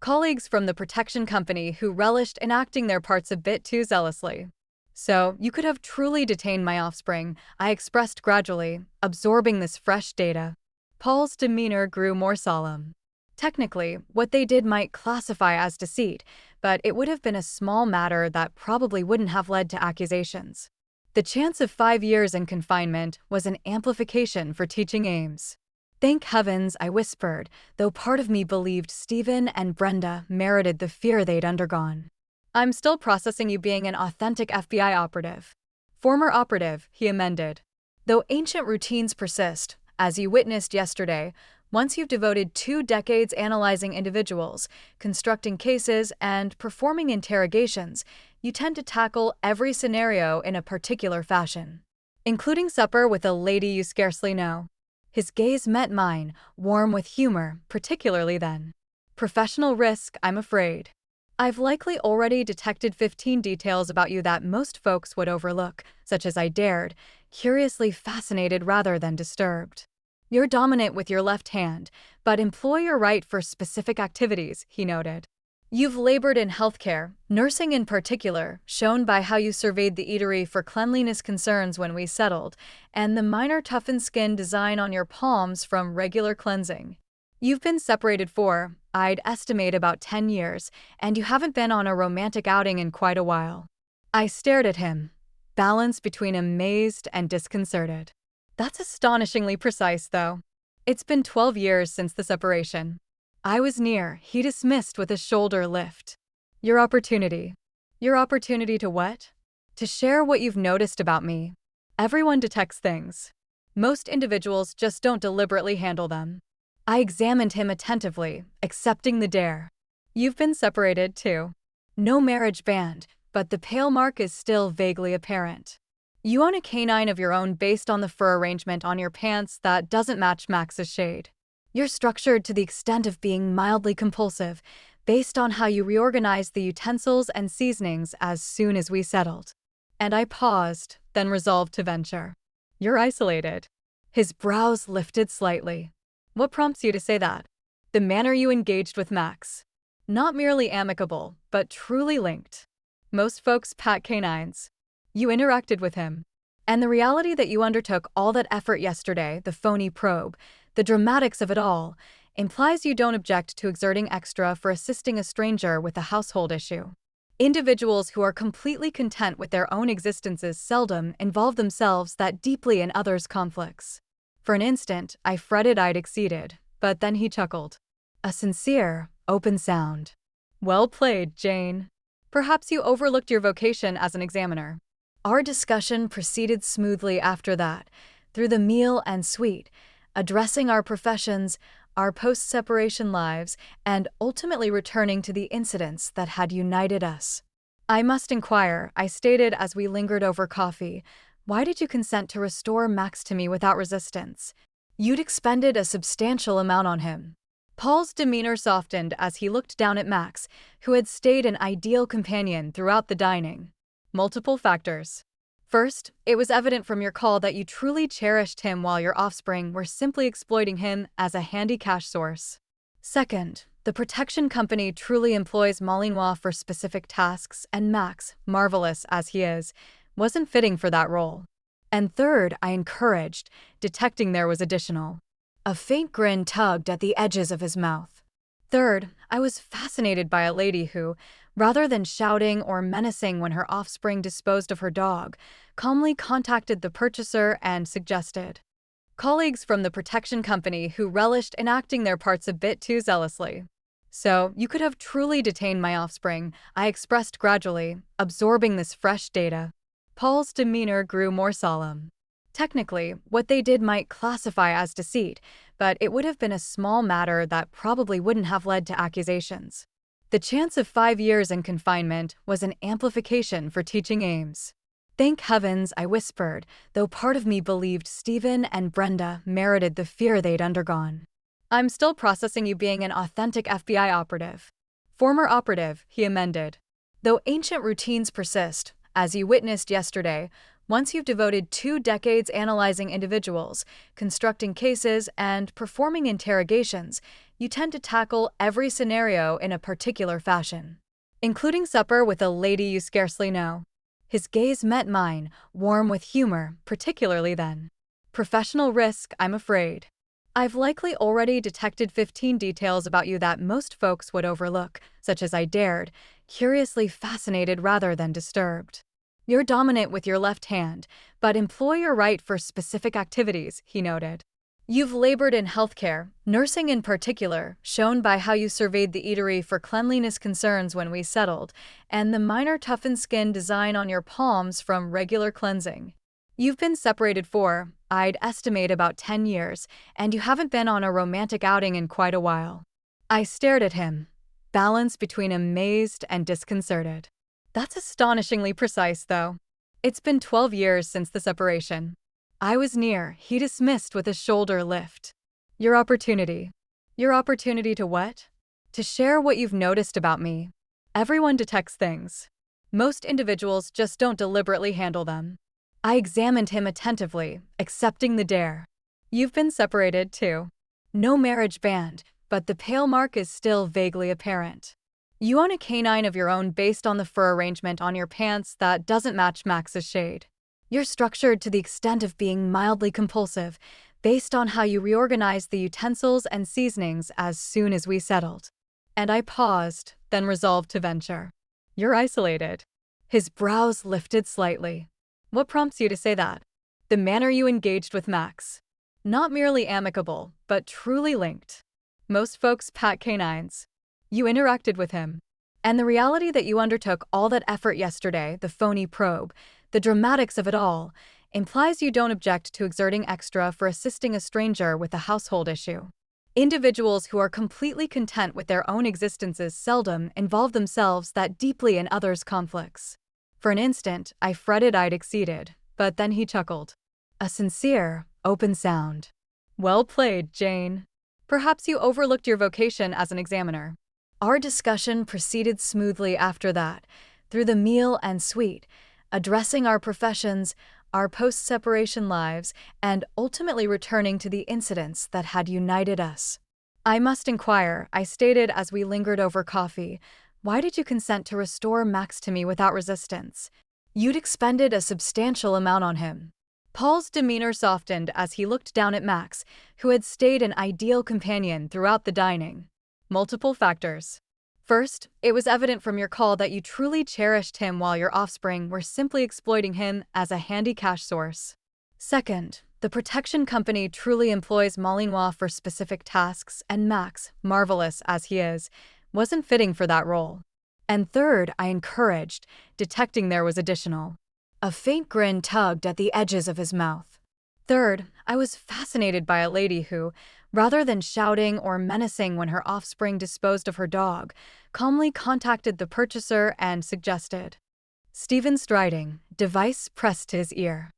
colleagues from the protection company who relished enacting their parts a bit too zealously. So, you could have truly detained my offspring, I expressed gradually, absorbing this fresh data. Paul's demeanor grew more solemn. Technically, what they did might classify as deceit, but it would have been a small matter that probably wouldn't have led to accusations. The chance of 5 years in confinement was an amplification for teaching aims. Thank heavens, I whispered, though part of me believed Stephen and Brenda merited the fear they'd undergone. I'm still processing you being an authentic FBI operative. Former operative, he amended. Though ancient routines persist, as you witnessed yesterday, once you've devoted 2 decades analyzing individuals, constructing cases, and performing interrogations, you tend to tackle every scenario in a particular fashion. Including supper with a lady you scarcely know. His gaze met mine, warm with humor, particularly then. Professional risk, I'm afraid. I've likely already detected 15 details about you that most folks would overlook, such as I dared, curiously fascinated rather than disturbed. You're dominant with your left hand, but employ your right for specific activities, he noted. You've labored in healthcare, nursing in particular, shown by how you surveyed the eatery for cleanliness concerns when we settled, and the minor toughened skin design on your palms from regular cleansing. You've been separated for, I'd estimate about 10 years, and you haven't been on a romantic outing in quite a while. I stared at him, balanced between amazed and disconcerted. That's astonishingly precise, though. It's been 12 years since the separation. I was near, he dismissed with a shoulder lift. Your opportunity. Your opportunity to what? To share what you've noticed about me. Everyone detects things. Most individuals just don't deliberately handle them. I examined him attentively, accepting the dare. You've been separated, too. No marriage band, but the pale mark is still vaguely apparent. You own a canine of your own based on the fur arrangement on your pants that doesn't match Max's shade. You're structured to the extent of being mildly compulsive, based on how you reorganized the utensils and seasonings as soon as we settled. And I paused, then resolved to venture. You're isolated. His brows lifted slightly. What prompts you to say that? The manner you engaged with Max. Not merely amicable, but truly linked. Most folks pat canines. You interacted with him. And the reality that you undertook all that effort yesterday, the phony probe, the dramatics of it all, implies you don't object to exerting extra for assisting a stranger with a household issue. Individuals who are completely content with their own existences seldom involve themselves that deeply in others' conflicts. For an instant, I fretted I'd exceeded, but then he chuckled. A sincere, open sound. Well played, Jane. Perhaps you overlooked your vocation as an examiner. Our discussion proceeded smoothly after that, through the meal and suite, addressing our professions, our post-separation lives, and ultimately returning to the incidents that had united us. I must inquire, I stated as we lingered over coffee, why did you consent to restore Max to me without resistance? You'd expended a substantial amount on him. Paul's demeanor softened as he looked down at Max, who had stayed an ideal companion throughout the dining. Multiple factors. First, it was evident from your call that you truly cherished him while your offspring were simply exploiting him as a handy cash source. Second, the protection company truly employs Malinois for specific tasks, and Max, marvelous as he is, wasn't fitting for that role. And third, I encouraged, detecting there was additional. A faint grin tugged at the edges of his mouth. Third, I was fascinated by a lady who, rather than shouting or menacing when her offspring disposed of her dog, calmly contacted the purchaser and suggested. Colleagues from the protection company who relished enacting their parts a bit too zealously. So, you could have truly detained my offspring, I expressed gradually, absorbing this fresh data. Paul's demeanor grew more solemn. Technically, what they did might classify as deceit, but it would have been a small matter that probably wouldn't have led to accusations. The chance of 5 years in confinement was an amplification for teaching aims. Thank heavens, I whispered, though part of me believed Stephen and Brenda merited the fear they'd undergone. I'm still processing you being an authentic FBI operative. Former operative, he amended. Though ancient routines persist, as you witnessed yesterday, once you've devoted 2 decades analyzing individuals, constructing cases, and performing interrogations, you tend to tackle every scenario in a particular fashion. Including supper with a lady you scarcely know. His gaze met mine, warm with humor, particularly then. Professional risk, I'm afraid. I've likely already detected 15 details about you that most folks would overlook, such as I dared, curiously fascinated rather than disturbed. You're dominant with your left hand, but employ your right for specific activities, he noted. You've labored in healthcare, nursing in particular, shown by how you surveyed the eatery for cleanliness concerns when we settled, and the minor toughened skin design on your palms from regular cleansing. You've been separated for, I'd estimate about 10 years, and you haven't been on a romantic outing in quite a while. I stared at him, balanced between amazed and disconcerted. That's astonishingly precise, though. It's been 12 years since the separation. I was near, he dismissed with a shoulder lift. Your opportunity. Your opportunity to what? To share what you've noticed about me. Everyone detects things. Most individuals just don't deliberately handle them. I examined him attentively, accepting the dare. You've been separated, too. No marriage band, but the pale mark is still vaguely apparent. You own a canine of your own based on the fur arrangement on your pants that doesn't match Max's shade. You're structured to the extent of being mildly compulsive, based on how you reorganized the utensils and seasonings as soon as we settled. And I paused, then resolved to venture. You're isolated. His brows lifted slightly. What prompts you to say that? The manner you engaged with Max. Not merely amicable, but truly linked. Most folks pat canines. You interacted with him. And the reality that you undertook all that effort yesterday, the phony probe, the dramatics of it all, implies you don't object to exerting extra for assisting a stranger with a household issue. Individuals who are completely content with their own existences seldom involve themselves that deeply in others' conflicts. For an instant, I fretted I'd exceeded, but then he chuckled. A sincere, open sound. Well played, Jane. Perhaps you overlooked your vocation as an examiner. Our discussion proceeded smoothly after that, through the meal and suite, addressing our professions, our post-separation lives, and ultimately returning to the incidents that had united us. I must inquire, I stated as we lingered over coffee, why did you consent to restore Max to me without resistance? You'd expended a substantial amount on him. Paul's demeanor softened as he looked down at Max, who had stayed an ideal companion throughout the dining. Multiple factors. First, it was evident from your call that you truly cherished him while your offspring were simply exploiting him as a handy cash source. Second, the protection company truly employs Malinois for specific tasks, and Max, marvelous as he is, wasn't fitting for that role. And third, I encouraged, detecting there was additional. A faint grin tugged at the edges of his mouth. Third, I was fascinated by a lady who, rather than shouting or menacing when her offspring disposed of her dog, calmly contacted the purchaser and suggested. Stephen striding, device pressed to his ear.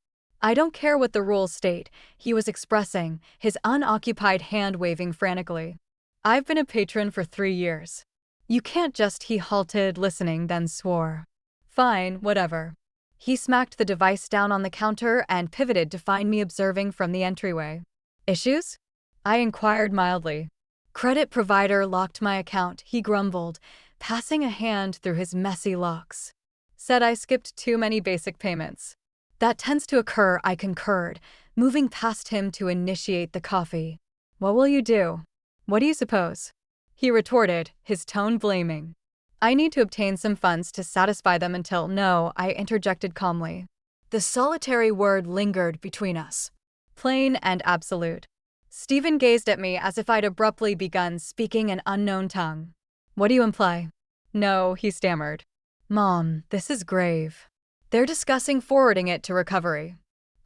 I don't care what the rules state, he was expressing, his unoccupied hand waving frantically. I've been a patron for 3 years. You can't just, he halted, listening, then swore. Fine, whatever. He smacked the device down on the counter and pivoted to find me observing from the entryway. Issues? I inquired mildly. Credit provider locked my account, he grumbled, passing a hand through his messy locks. Said I skipped too many basic payments. That tends to occur, I concurred, moving past him to initiate the coffee. What will you do? What do you suppose? He retorted, his tone blaming. I need to obtain some funds to satisfy them until— No, I interjected calmly. The solitary word lingered between us. Plain and absolute. Stephen gazed at me as if I'd abruptly begun speaking an unknown tongue. What do you imply? No, he stammered. Mom, this is grave. They're discussing forwarding it to recovery.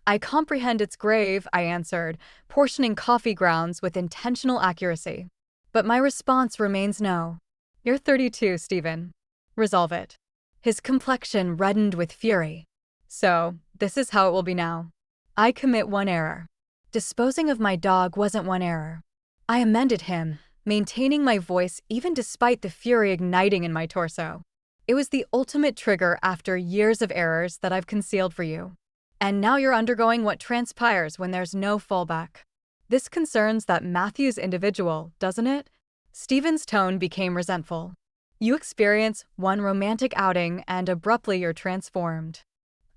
I comprehend it's grave, I answered, portioning coffee grounds with intentional accuracy. But my response remains no. You're 32, Stephen. Resolve it. His complexion reddened with fury. So, this is how it will be now. I commit one error. Disposing of my dog wasn't one error. I amended him, maintaining my voice even despite the fury igniting in my torso. It was the ultimate trigger after years of errors that I've concealed for you. And now you're undergoing what transpires when there's no fallback. This concerns that Matthew's individual, doesn't it? Stephen's tone became resentful. You experience one romantic outing and abruptly you're transformed.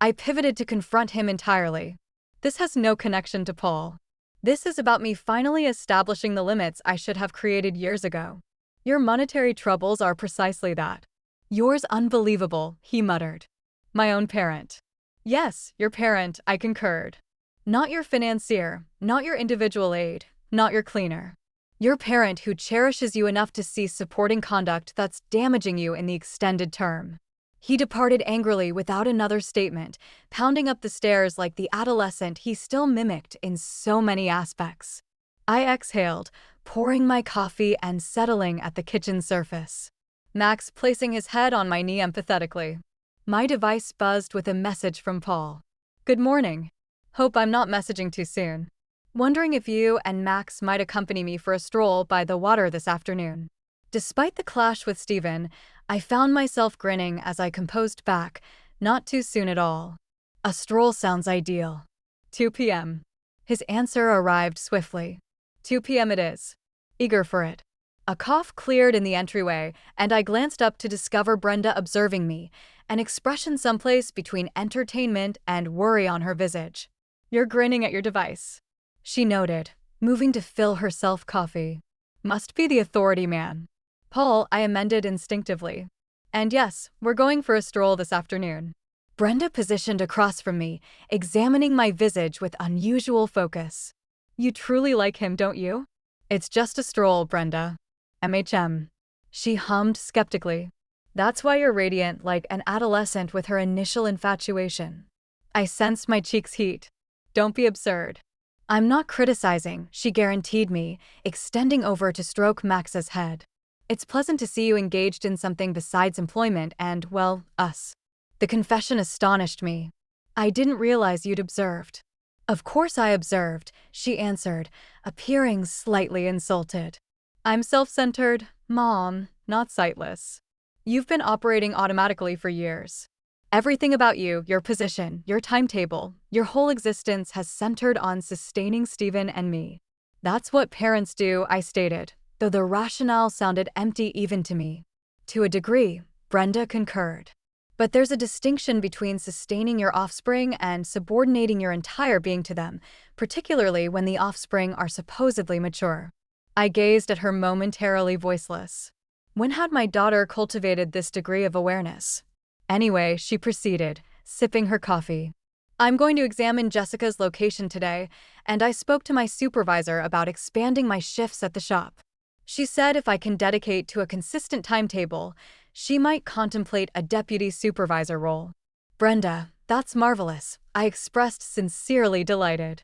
I pivoted to confront him entirely. This has no connection to Paul. This is about me finally establishing the limits I should have created years ago. Your monetary troubles are precisely that. Yours unbelievable, he muttered. My own parent. Yes, your parent, I concurred. Not your financier, not your individual aid, not your cleaner. Your parent who cherishes you enough to cease supporting conduct that's damaging you in the extended term. He departed angrily without another statement, pounding up the stairs like the adolescent he still mimicked in so many aspects. I exhaled, pouring my coffee and settling at the kitchen surface. Max placing his head on my knee empathetically. My device buzzed with a message from Paul. Good morning. Hope I'm not messaging too soon. Wondering if you and Max might accompany me for a stroll by the water this afternoon. Despite the clash with Stephen, I found myself grinning as I composed back, not too soon at all. A stroll sounds ideal. 2 p.m. His answer arrived swiftly. 2 p.m. it is. Eager for it. A cough cleared in the entryway, and I glanced up to discover Brenda observing me, an expression someplace between entertainment and worry on her visage. You're grinning at your device, she noted, moving to fill herself coffee. Must be the authority man. Paul, I amended instinctively. And yes, we're going for a stroll this afternoon. Brenda positioned across from me, examining my visage with unusual focus. You truly like him, don't you? It's just a stroll, Brenda. MHM. She hummed skeptically. That's why you're radiant like an adolescent with her initial infatuation. I sensed my cheeks heat. Don't be absurd. I'm not criticizing, she guaranteed me, extending over to stroke Max's head. It's pleasant to see you engaged in something besides employment and, well, us. The confession astonished me. I didn't realize you'd observed. Of course I observed, she answered, appearing slightly insulted. I'm self-centered, Mom, not sightless. You've been operating automatically for years. Everything about you, your position, your timetable, your whole existence has centered on sustaining Stephen and me. That's what parents do, I stated, though the rationale sounded empty even to me. To a degree, Brenda concurred. But there's a distinction between sustaining your offspring and subordinating your entire being to them, particularly when the offspring are supposedly mature. I gazed at her momentarily voiceless. When had my daughter cultivated this degree of awareness? Anyway, she proceeded, sipping her coffee. I'm going to examine Jessica's location today, and I spoke to my supervisor about expanding my shifts at the shop. She said if I can dedicate to a consistent timetable, she might contemplate a deputy supervisor role. Brenda, that's marvelous, I expressed, sincerely delighted.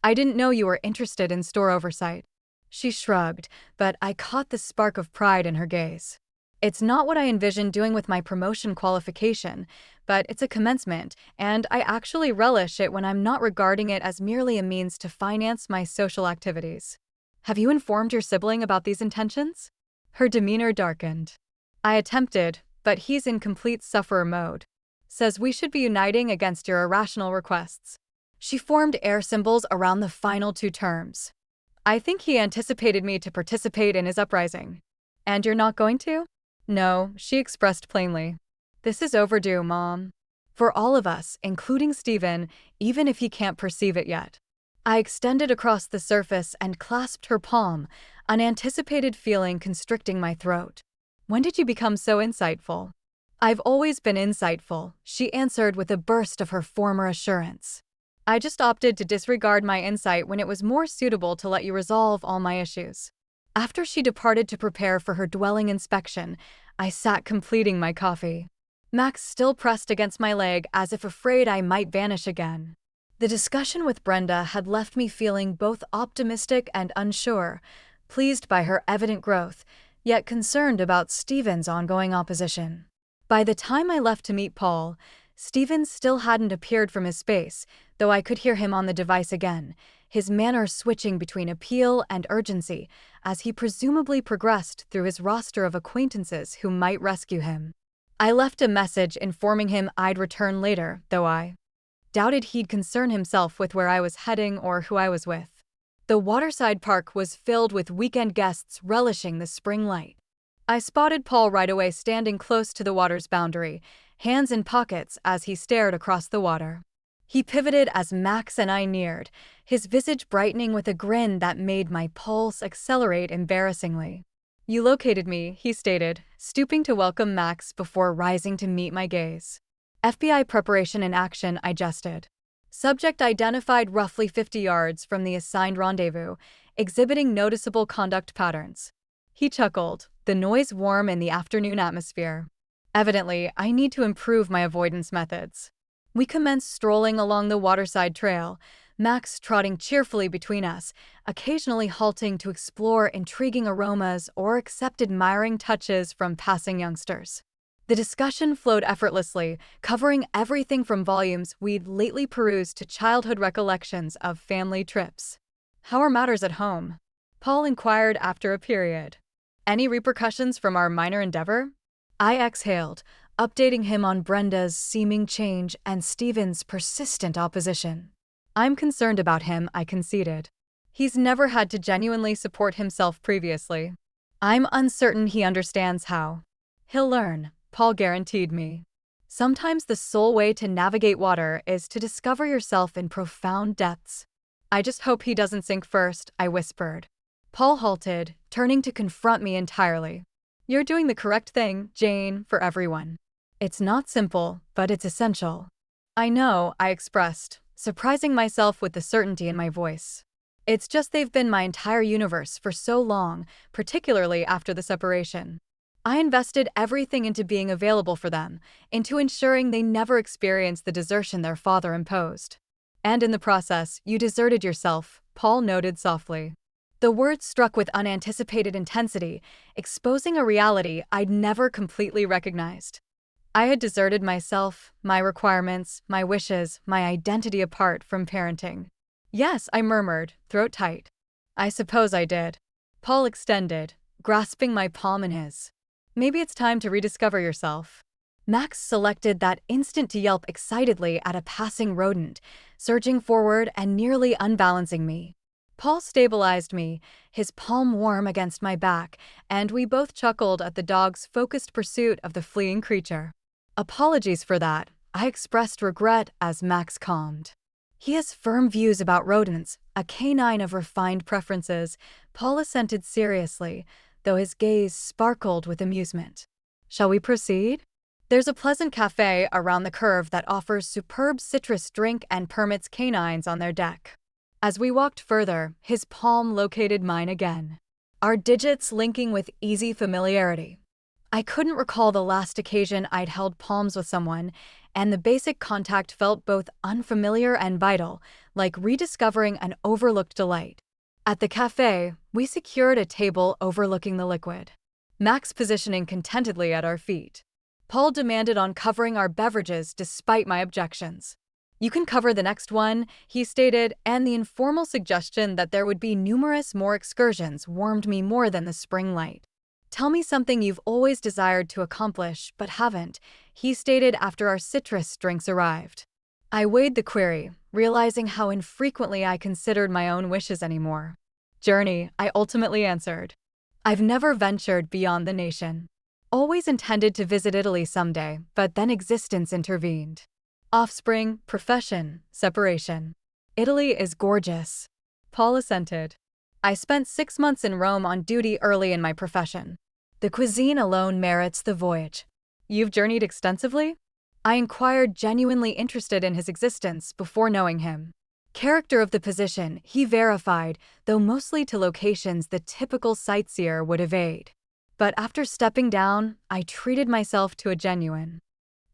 I didn't know you were interested in store oversight. She shrugged, but I caught the spark of pride in her gaze. It's not what I envisioned doing with my promotion qualification, but it's a commencement, and I actually relish it when I'm not regarding it as merely a means to finance my social activities. Have you informed your sibling about these intentions? Her demeanor darkened. I attempted, but he's in complete sufferer mode. Says we should be uniting against your irrational requests. She formed air symbols around the final two terms. I think he anticipated me to participate in his uprising. And you're not going to? No, she expressed plainly. This is overdue, Mom. For all of us, including Steven, even if he can't perceive it yet. I extended across the surface and clasped her palm, an anticipated feeling constricting my throat. When did you become so insightful? I've always been insightful, she answered with a burst of her former assurance. I just opted to disregard my insight when it was more suitable to let you resolve all my issues. After she departed to prepare for her dwelling inspection, I sat completing my coffee. Max still pressed against my leg as if afraid I might vanish again. The discussion with Brenda had left me feeling both optimistic and unsure, pleased by her evident growth, yet concerned about Steven's ongoing opposition. By the time I left to meet Paul, Steven still hadn't appeared from his space, though I could hear him on the device again, his manner switching between appeal and urgency as he presumably progressed through his roster of acquaintances who might rescue him. I left a message informing him I'd return later, though I doubted he'd concern himself with where I was heading or who I was with. The waterside park was filled with weekend guests relishing the spring light. I spotted Paul right away standing close to the water's boundary, hands in pockets as he stared across the water. He pivoted as Max and I neared, his visage brightening with a grin that made my pulse accelerate embarrassingly. You located me, he stated, stooping to welcome Max before rising to meet my gaze. FBI preparation in action, I jested. Subject identified roughly 50 yards from the assigned rendezvous, exhibiting noticeable conduct patterns. He chuckled, the noise warm in the afternoon atmosphere. Evidently, I need to improve my avoidance methods. We commenced strolling along the waterside trail, Max trotting cheerfully between us, occasionally halting to explore intriguing aromas or accept admiring touches from passing youngsters. The discussion flowed effortlessly, covering everything from volumes we'd lately perused to childhood recollections of family trips. How are matters at home? Paul inquired after a period. Any repercussions from our minor endeavor? I exhaled, updating him on Brenda's seeming change and Steven's persistent opposition. I'm concerned about him, I conceded. He's never had to genuinely support himself previously. I'm uncertain he understands how. He'll learn, Paul guaranteed me. Sometimes the sole way to navigate water is to discover yourself in profound depths. I just hope he doesn't sink first, I whispered. Paul halted, turning to confront me entirely. You're doing the correct thing, Jane, for everyone. It's not simple, but it's essential. I know, I expressed, surprising myself with the certainty in my voice. It's just they've been my entire universe for so long, particularly after the separation. I invested everything into being available for them, into ensuring they never experience the desertion their father imposed. And in the process, you deserted yourself, Paul noted softly. The words struck with unanticipated intensity, exposing a reality I'd never completely recognized. I had deserted myself, my requirements, my wishes, my identity apart from parenting. Yes, I murmured, throat tight. I suppose I did. Paul extended, grasping my palm in his. Maybe it's time to rediscover yourself. Max selected that instant to yelp excitedly at a passing rodent, surging forward and nearly unbalancing me. Paul stabilized me, his palm warm against my back, and we both chuckled at the dog's focused pursuit of the fleeing creature. Apologies for that, I expressed regret as Max calmed. He has firm views about rodents, a canine of refined preferences, Paul assented seriously, though his gaze sparkled with amusement. Shall we proceed? There's a pleasant cafe around the curve that offers superb citrus drink and permits canines on their deck. As we walked further, his palm located mine again, our digits linking with easy familiarity. I couldn't recall the last occasion I'd held palms with someone, and the basic contact felt both unfamiliar and vital, like rediscovering an overlooked delight. At the cafe, we secured a table overlooking the liquid, Max positioning contentedly at our feet. Paul demanded on covering our beverages despite my objections. You can cover the next one, he stated, and the informal suggestion that there would be numerous more excursions warmed me more than the spring light. Tell me something you've always desired to accomplish but haven't, he stated after our citrus drinks arrived. I weighed the query, realizing how infrequently I considered my own wishes anymore. Journey, I ultimately answered. I've never ventured beyond the nation. Always intended to visit Italy someday, but then existence intervened. Offspring, profession, separation. Italy is gorgeous. Paul assented. I spent 6 months in Rome on duty early in my profession. The cuisine alone merits the voyage. You've journeyed extensively? I inquired, genuinely interested in his existence before knowing him. Character of the position, he verified, though mostly to locations the typical sightseer would evade. But after stepping down, I treated myself to a genuine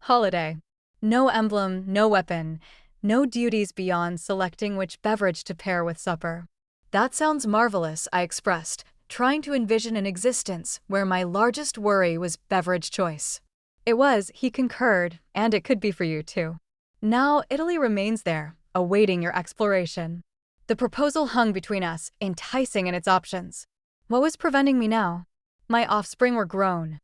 holiday. No emblem, no weapon, no duties beyond selecting which beverage to pair with supper. That sounds marvelous, I expressed, trying to envision an existence where my largest worry was beverage choice. It was, he concurred, and it could be for you too. Now Italy remains there, awaiting your exploration. The proposal hung between us, enticing in its options. What was preventing me now? My offspring were grown.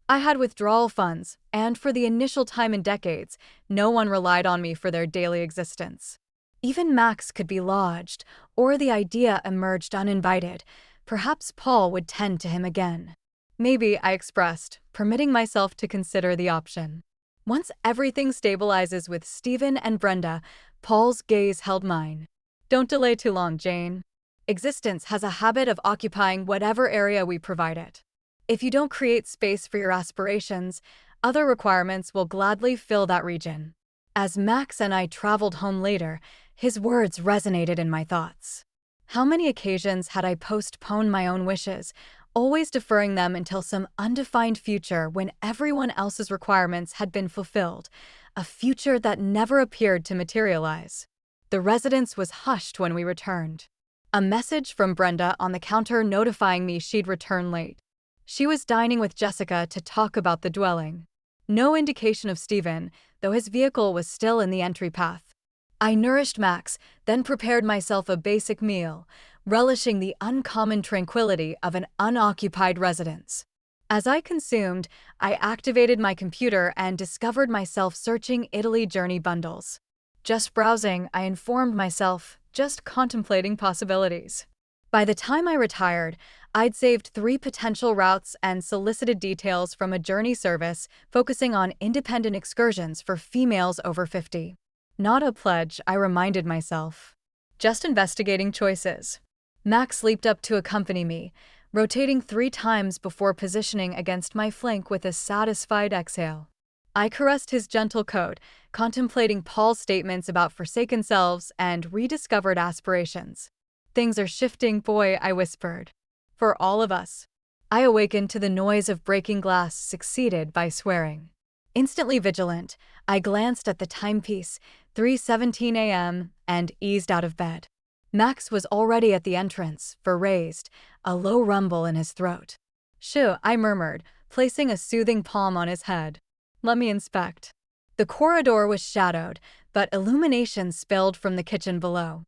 I had withdrawal funds, and for the initial time in decades, no one relied on me for their daily existence. Even Max could be lodged, or the idea emerged uninvited. Perhaps Paul would tend to him again. Maybe, I expressed, permitting myself to consider the option. Once everything stabilizes with Stephen and Brenda, Paul's gaze held mine. Don't delay too long, Jane. Existence has a habit of occupying whatever area we provide it. If you don't create space for your aspirations, other requirements will gladly fill that region. As Max and I traveled home later, his words resonated in my thoughts. How many occasions had I postponed my own wishes, always deferring them until some undefined future when everyone else's requirements had been fulfilled, a future that never appeared to materialize. The residence was hushed when we returned. A message from Brenda on the counter notifying me she'd return late. She was dining with Jessica to talk about the dwelling. No indication of Stephen, though his vehicle was still in the entry path. I nourished Max, then prepared myself a basic meal, relishing the uncommon tranquility of an unoccupied residence. As I consumed, I activated my computer and discovered myself searching Italy journey bundles. Just browsing, I informed myself, just contemplating possibilities. By the time I retired, I'd saved 3 potential routes and solicited details from a journey service focusing on independent excursions for females over 50. Not a pledge, I reminded myself. Just investigating choices. Max leaped up to accompany me, rotating 3 times before positioning against my flank with a satisfied exhale. I caressed his gentle coat, contemplating Paul's statements about forsaken selves and rediscovered aspirations. Things are shifting, boy, I whispered. For all of us. I awakened to the noise of breaking glass, succeeded by swearing. Instantly vigilant, I glanced at the timepiece, 3:17 a.m., and eased out of bed. Max was already at the entrance, raised, a low rumble in his throat. Shoo, I murmured, placing a soothing palm on his head. Let me inspect. The corridor was shadowed, but illumination spilled from the kitchen below.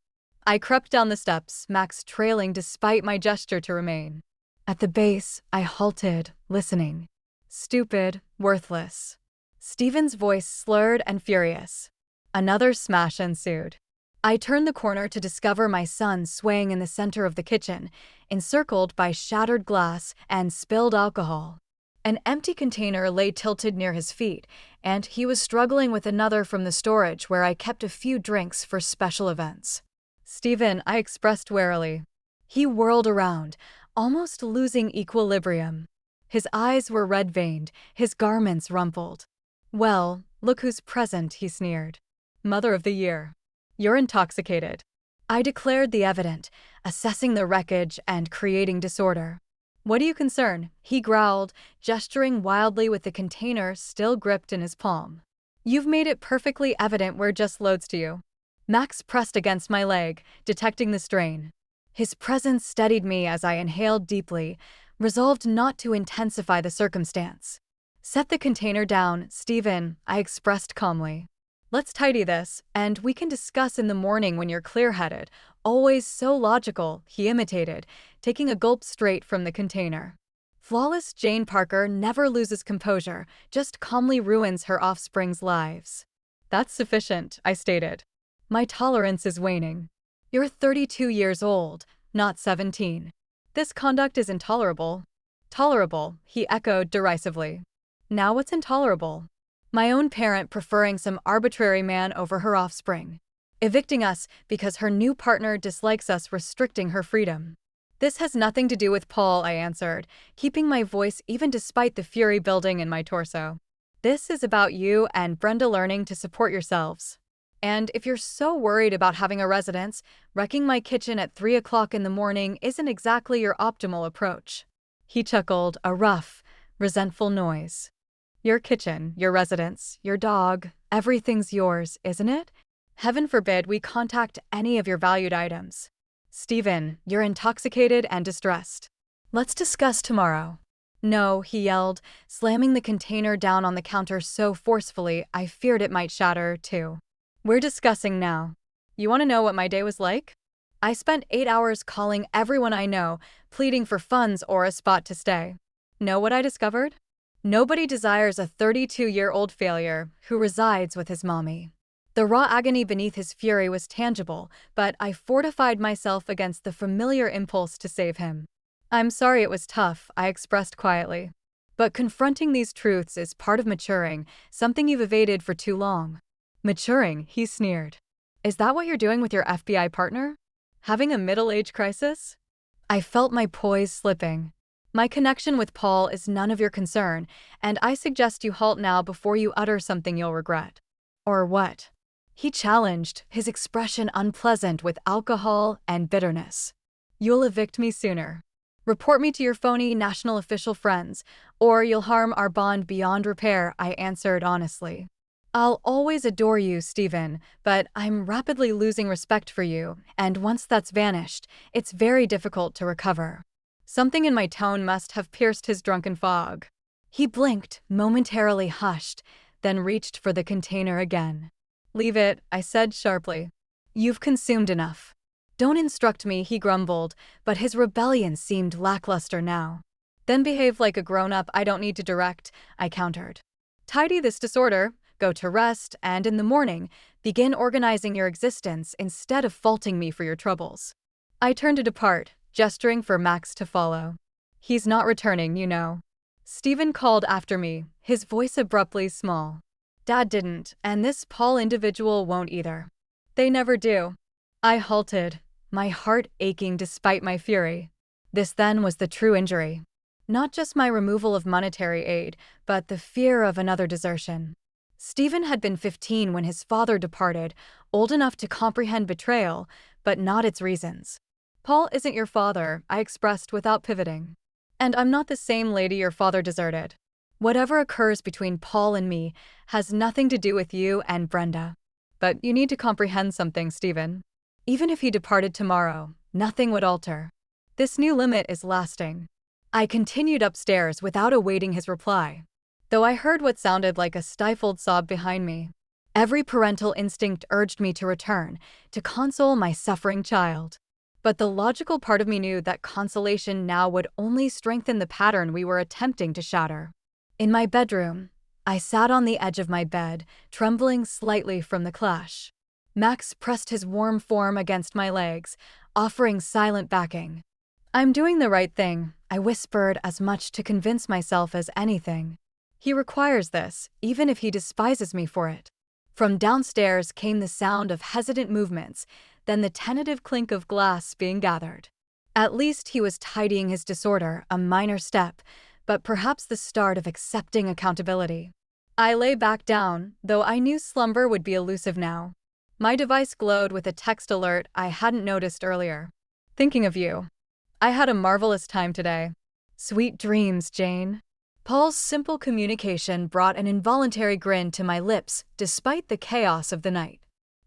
I crept down the steps, Max trailing despite my gesture to remain. At the base, I halted, listening. Stupid, worthless. Stephen's voice slurred and furious. Another smash ensued. I turned the corner to discover my son swaying in the center of the kitchen, encircled by shattered glass and spilled alcohol. An empty container lay tilted near his feet, and he was struggling with another from the storage where I kept a few drinks for special events. Stephen, I expressed warily. He whirled around, almost losing equilibrium. His eyes were red-veined, his garments rumpled. Well, look who's present, he sneered. Mother of the Year. You're intoxicated. I declared the evident, assessing the wreckage and creating disorder. What do you concern? He growled, gesturing wildly with the container still gripped in his palm. You've made it perfectly evident we're just loads to you. Max pressed against my leg, detecting the strain. His presence steadied me as I inhaled deeply, resolved not to intensify the circumstance. Set the container down, Stephen, I expressed calmly. Let's tidy this, and we can discuss in the morning when you're clear-headed. Always so logical, he imitated, taking a gulp straight from the container. Flawless Jane Parker never loses composure, just calmly ruins her offspring's lives. That's sufficient, I stated. My tolerance is waning. You're 32 years old, not 17. This conduct is intolerable. Tolerable, he echoed derisively. Now what's intolerable? My own parent preferring some arbitrary man over her offspring. Evicting us because her new partner dislikes us restricting her freedom. This has nothing to do with Paul, I answered, keeping my voice even despite the fury building in my torso. This is about you and Brenda learning to support yourselves. And if you're so worried about having a residence, wrecking my kitchen at 3 o'clock in the morning isn't exactly your optimal approach. He chuckled, a rough, resentful noise. Your kitchen, your residence, your dog, everything's yours, isn't it? Heaven forbid we contact any of your valued items. Stephen, you're intoxicated and distressed. Let's discuss tomorrow. No, he yelled, slamming the container down on the counter so forcefully I feared it might shatter, too. We're discussing now. You want to know what my day was like? I spent 8 hours calling everyone I know, pleading for funds or a spot to stay. Know what I discovered? Nobody desires a 32-year-old failure who resides with his mommy. The raw agony beneath his fury was tangible, but I fortified myself against the familiar impulse to save him. I'm sorry it was tough, I expressed quietly. But confronting these truths is part of maturing, something you've evaded for too long. Maturing, he sneered. Is that what you're doing with your FBI partner? Having a middle-age crisis? I felt my poise slipping. My connection with Paul is none of your concern, and I suggest you halt now before you utter something you'll regret. Or what? He challenged, his expression unpleasant with alcohol and bitterness. You'll evict me sooner. Report me to your phony national official friends, or you'll harm our bond beyond repair, I answered honestly. I'll always adore you, Stephen, but I'm rapidly losing respect for you, and once that's vanished, it's very difficult to recover. Something in my tone must have pierced his drunken fog. He blinked, momentarily hushed, then reached for the container again. Leave it, I said sharply. You've consumed enough. Don't instruct me, he grumbled, but his rebellion seemed lackluster now. Then behave like a grown-up I don't need to direct, I countered. Tidy this disorder, go to rest, and in the morning, begin organizing your existence instead of faulting me for your troubles. I turned to depart, gesturing for Max to follow. He's not returning, you know. Stephen called after me, his voice abruptly small. Dad didn't, and this Paul individual won't either. They never do. I halted, my heart aching despite my fury. This then was the true injury. Not just my removal of monetary aid, but the fear of another desertion. Stephen had been 15 when his father departed, old enough to comprehend betrayal, but not its reasons. Paul isn't your father, I expressed without pivoting. And I'm not the same lady your father deserted. Whatever occurs between Paul and me has nothing to do with you and Brenda. But you need to comprehend something, Stephen. Even if he departed tomorrow, nothing would alter. This new limit is lasting. I continued upstairs without awaiting his reply, though I heard what sounded like a stifled sob behind me. Every parental instinct urged me to return, to console my suffering child. But the logical part of me knew that consolation now would only strengthen the pattern we were attempting to shatter. In my bedroom, I sat on the edge of my bed, trembling slightly from the clash. Max pressed his warm form against my legs, offering silent backing. I'm doing the right thing, I whispered, as much to convince myself as anything. He requires this, even if he despises me for it. From downstairs came the sound of hesitant movements, then the tentative clink of glass being gathered. At least he was tidying his disorder, a minor step, but perhaps the start of accepting accountability. I lay back down, though I knew slumber would be elusive now. My device glowed with a text alert I hadn't noticed earlier. Thinking of you. I had a marvelous time today. Sweet dreams, Jane. Paul's simple communication brought an involuntary grin to my lips despite the chaos of the night.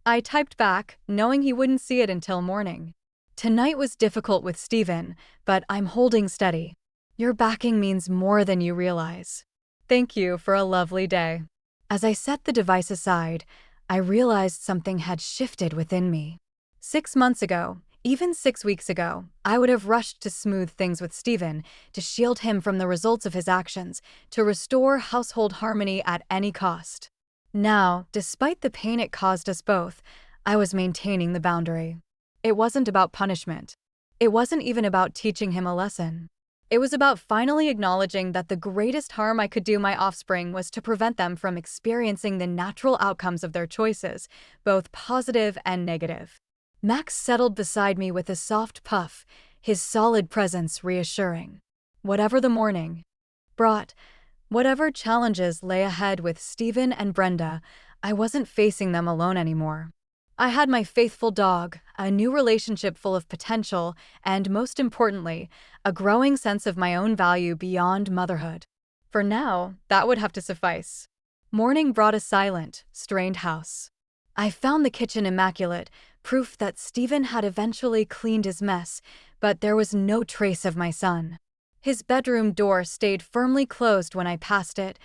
I typed back, knowing he wouldn't see it until morning. Tonight was difficult with Stephen, but I'm holding steady. Your backing means more than you realize. Thank you for a lovely day. As I set the device aside, I realized something had shifted within me. 6 months ago, even 6 weeks ago, I would have rushed to smooth things with Stephen, to shield him from the results of his actions, to restore household harmony at any cost. Now, despite the pain it caused us both, I was maintaining the boundary. It wasn't about punishment. It wasn't even about teaching him a lesson. It was about finally acknowledging that the greatest harm I could do my offspring was to prevent them from experiencing the natural outcomes of their choices, both positive and negative. Max settled beside me with a soft puff, his solid presence reassuring. Whatever the morning brought, whatever challenges lay ahead with Stephen and Brenda, I wasn't facing them alone anymore. I had my faithful dog, a new relationship full of potential, and most importantly, a growing sense of my own value beyond motherhood. For now, that would have to suffice. Morning brought a silent, strained house. I found the kitchen immaculate, proof that Stephen had eventually cleaned his mess, but there was no trace of my son. His bedroom door stayed firmly closed when I passed it,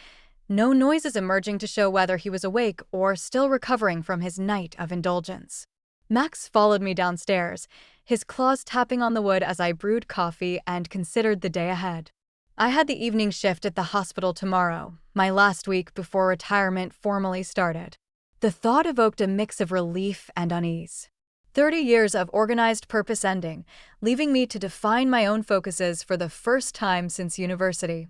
no noises emerging to show whether he was awake or still recovering from his night of indulgence. Max followed me downstairs, his claws tapping on the wood as I brewed coffee and considered the day ahead. I had the evening shift at the hospital tomorrow, my last week before retirement formally started. The thought evoked a mix of relief and unease. 30 years of organized purpose ending, leaving me to define my own focuses for the first time since university.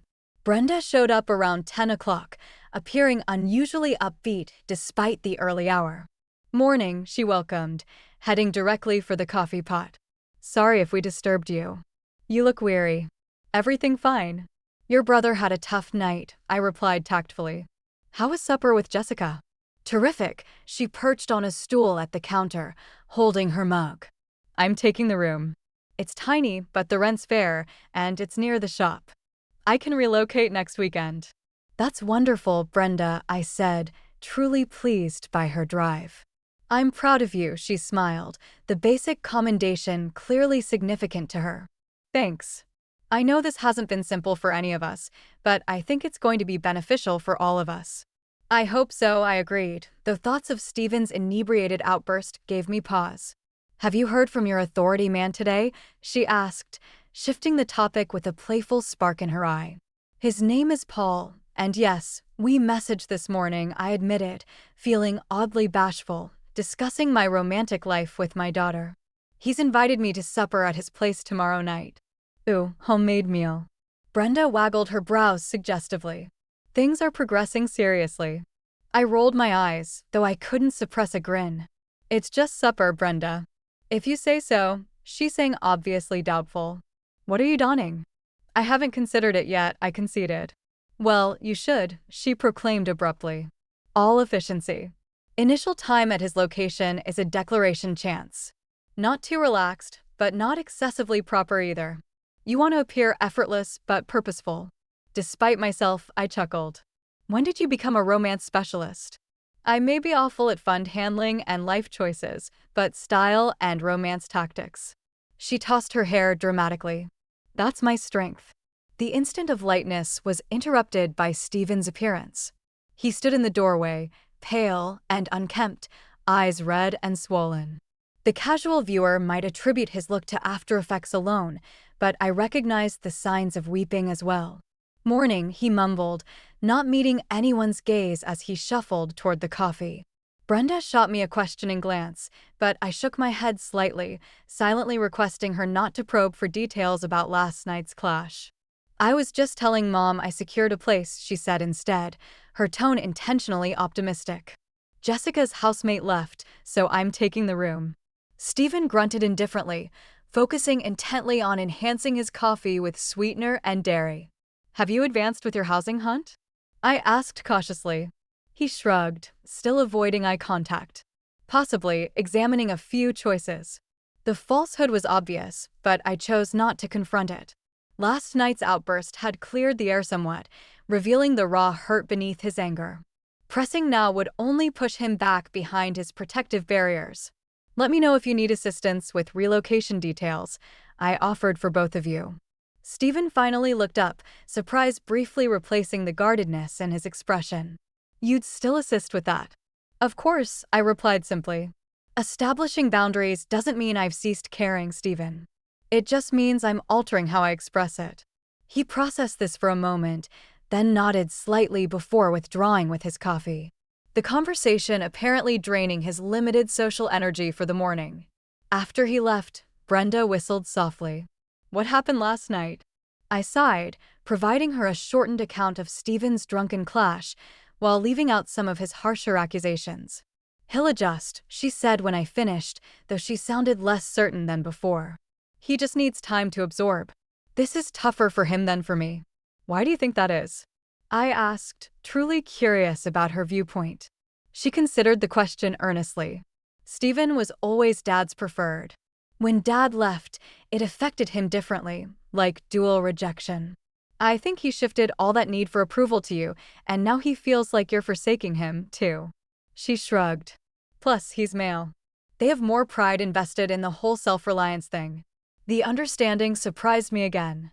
Brenda showed up around 10 o'clock, appearing unusually upbeat despite the early hour. Morning, she welcomed, heading directly for the coffee pot. Sorry if we disturbed you. You look weary. Everything fine? Your brother had a tough night, I replied tactfully. How was supper with Jessica? Terrific. She perched on a stool at the counter, holding her mug. I'm taking the room. It's tiny, but the rent's fair, and it's near the shop. I can relocate next weekend. That's wonderful, Brenda, I said, truly pleased by her drive. I'm proud of you, she smiled, the basic commendation clearly significant to her. Thanks. I know this hasn't been simple for any of us, but I think it's going to be beneficial for all of us. I hope so, I agreed, though thoughts of Stephen's inebriated outburst gave me pause. Have you heard from your authority man today? She asked, shifting the topic with a playful spark in her eye. His name is Paul, and yes, we messaged this morning, I admitted, feeling oddly bashful, discussing my romantic life with my daughter. He's invited me to supper at his place tomorrow night. Ooh, homemade meal. Brenda waggled her brows suggestively. Things are progressing seriously. I rolled my eyes, though I couldn't suppress a grin. It's just supper, Brenda. If you say so, she sang obviously doubtful. What are you donning? I haven't considered it yet, I conceded. Well, you should, she proclaimed abruptly. All efficiency. Initial time at his location is a declaration chance. Not too relaxed, but not excessively proper either. You want to appear effortless but purposeful. Despite myself, I chuckled. When did you become a romance specialist? I may be awful at fund handling and life choices, but style and romance tactics. She tossed her hair dramatically. That's my strength. The instant of lightness was interrupted by Stephen's appearance. He stood in the doorway, pale and unkempt, eyes red and swollen. The casual viewer might attribute his look to after effects alone, but I recognized the signs of weeping as well. Morning, he mumbled, not meeting anyone's gaze as he shuffled toward the coffee. Brenda shot me a questioning glance, but I shook my head slightly, silently requesting her not to probe for details about last night's clash. I was just telling Mom I secured a place, she said instead, her tone intentionally optimistic. Jessica's housemate left, so I'm taking the room. Stephen grunted indifferently, focusing intently on enhancing his coffee with sweetener and dairy. Have you advanced with your housing hunt? I asked cautiously. He shrugged, still avoiding eye contact. Possibly examining a few choices. The falsehood was obvious, but I chose not to confront it. Last night's outburst had cleared the air somewhat, revealing the raw hurt beneath his anger. Pressing now would only push him back behind his protective barriers. Let me know if you need assistance with relocation details, I offered for both of you. Stephen finally looked up, surprise briefly replacing the guardedness in his expression. You'd still assist with that? Of course, I replied simply. Establishing boundaries doesn't mean I've ceased caring, Stephen. It just means I'm altering how I express it. He processed this for a moment, then nodded slightly before withdrawing with his coffee. The conversation apparently draining his limited social energy for the morning. After he left, Brenda whistled softly. What happened last night? I sighed, providing her a shortened account of Stephen's drunken clash, while leaving out some of his harsher accusations. "He'll adjust," she said when I finished, though she sounded less certain than before. "He just needs time to absorb. This is tougher for him than for me." "Why do you think that is?" I asked, truly curious about her viewpoint. She considered the question earnestly. "Stephen was always Dad's preferred. When Dad left, it affected him differently, like dual rejection. I think he shifted all that need for approval to you, and now he feels like you're forsaking him, too." She shrugged. "Plus, he's male. They have more pride invested in the whole self-reliance thing." The understanding surprised me again.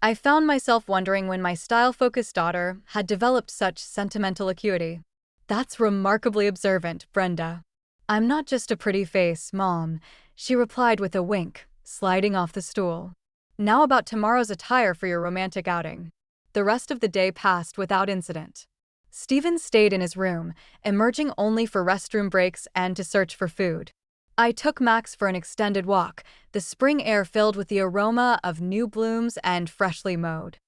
I found myself wondering when my style-focused daughter had developed such sentimental acuity. "That's remarkably observant, Brenda." "I'm not just a pretty face, Mom," she replied with a wink, sliding off the stool. "Now about tomorrow's attire for your romantic outing." The rest of the day passed without incident. Stephen stayed in his room, emerging only for restroom breaks and to search for food. I took Max for an extended walk, the spring air filled with the aroma of new blooms and freshly mowed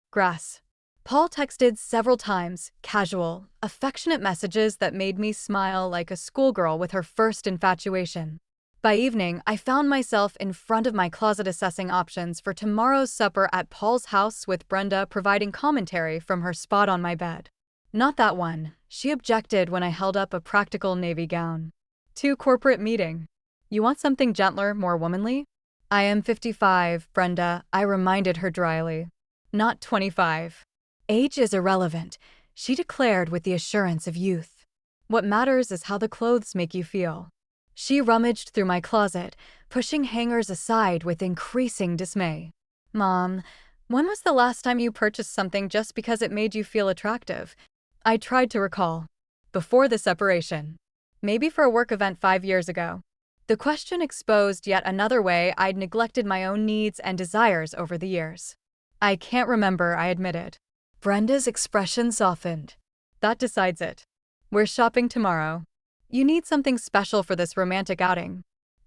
grass. Paul texted several times, casual, affectionate messages that made me smile like a schoolgirl with her first infatuation. By evening, I found myself in front of my closet assessing options for tomorrow's supper at Paul's house, with Brenda providing commentary from her spot on my bed. "Not that one," she objected when I held up a practical navy gown. "Too corporate meeting. You want something gentler, more womanly?" "I am 55, Brenda," I reminded her dryly. "Not 25. Age is irrelevant," she declared with the assurance of youth. "What matters is how the clothes make you feel." She rummaged through my closet, pushing hangers aside with increasing dismay. "Mom, when was the last time you purchased something just because it made you feel attractive?" I tried to recall. "Before the separation. Maybe for a work event 5 years ago." The question exposed yet another way I'd neglected my own needs and desires over the years. "I can't remember," I admitted. Brenda's expression softened. "That decides it. We're shopping tomorrow. You need something special for this romantic outing."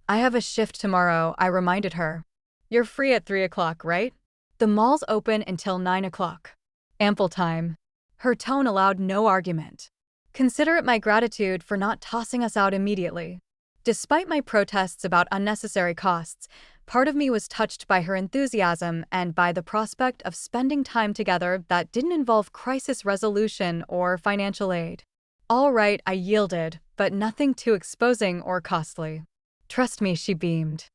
"I have a shift tomorrow," I reminded her. "You're free at 3 o'clock, right?" "The mall's open until 9 o'clock. Ample time." Her tone allowed no argument. "Consider it my gratitude for not tossing us out immediately." Despite my protests about unnecessary costs, part of me was touched by her enthusiasm and by the prospect of spending time together that didn't involve crisis resolution or financial aid. "All right," I yielded, but nothing too exposing or costly. "Trust me," she beamed.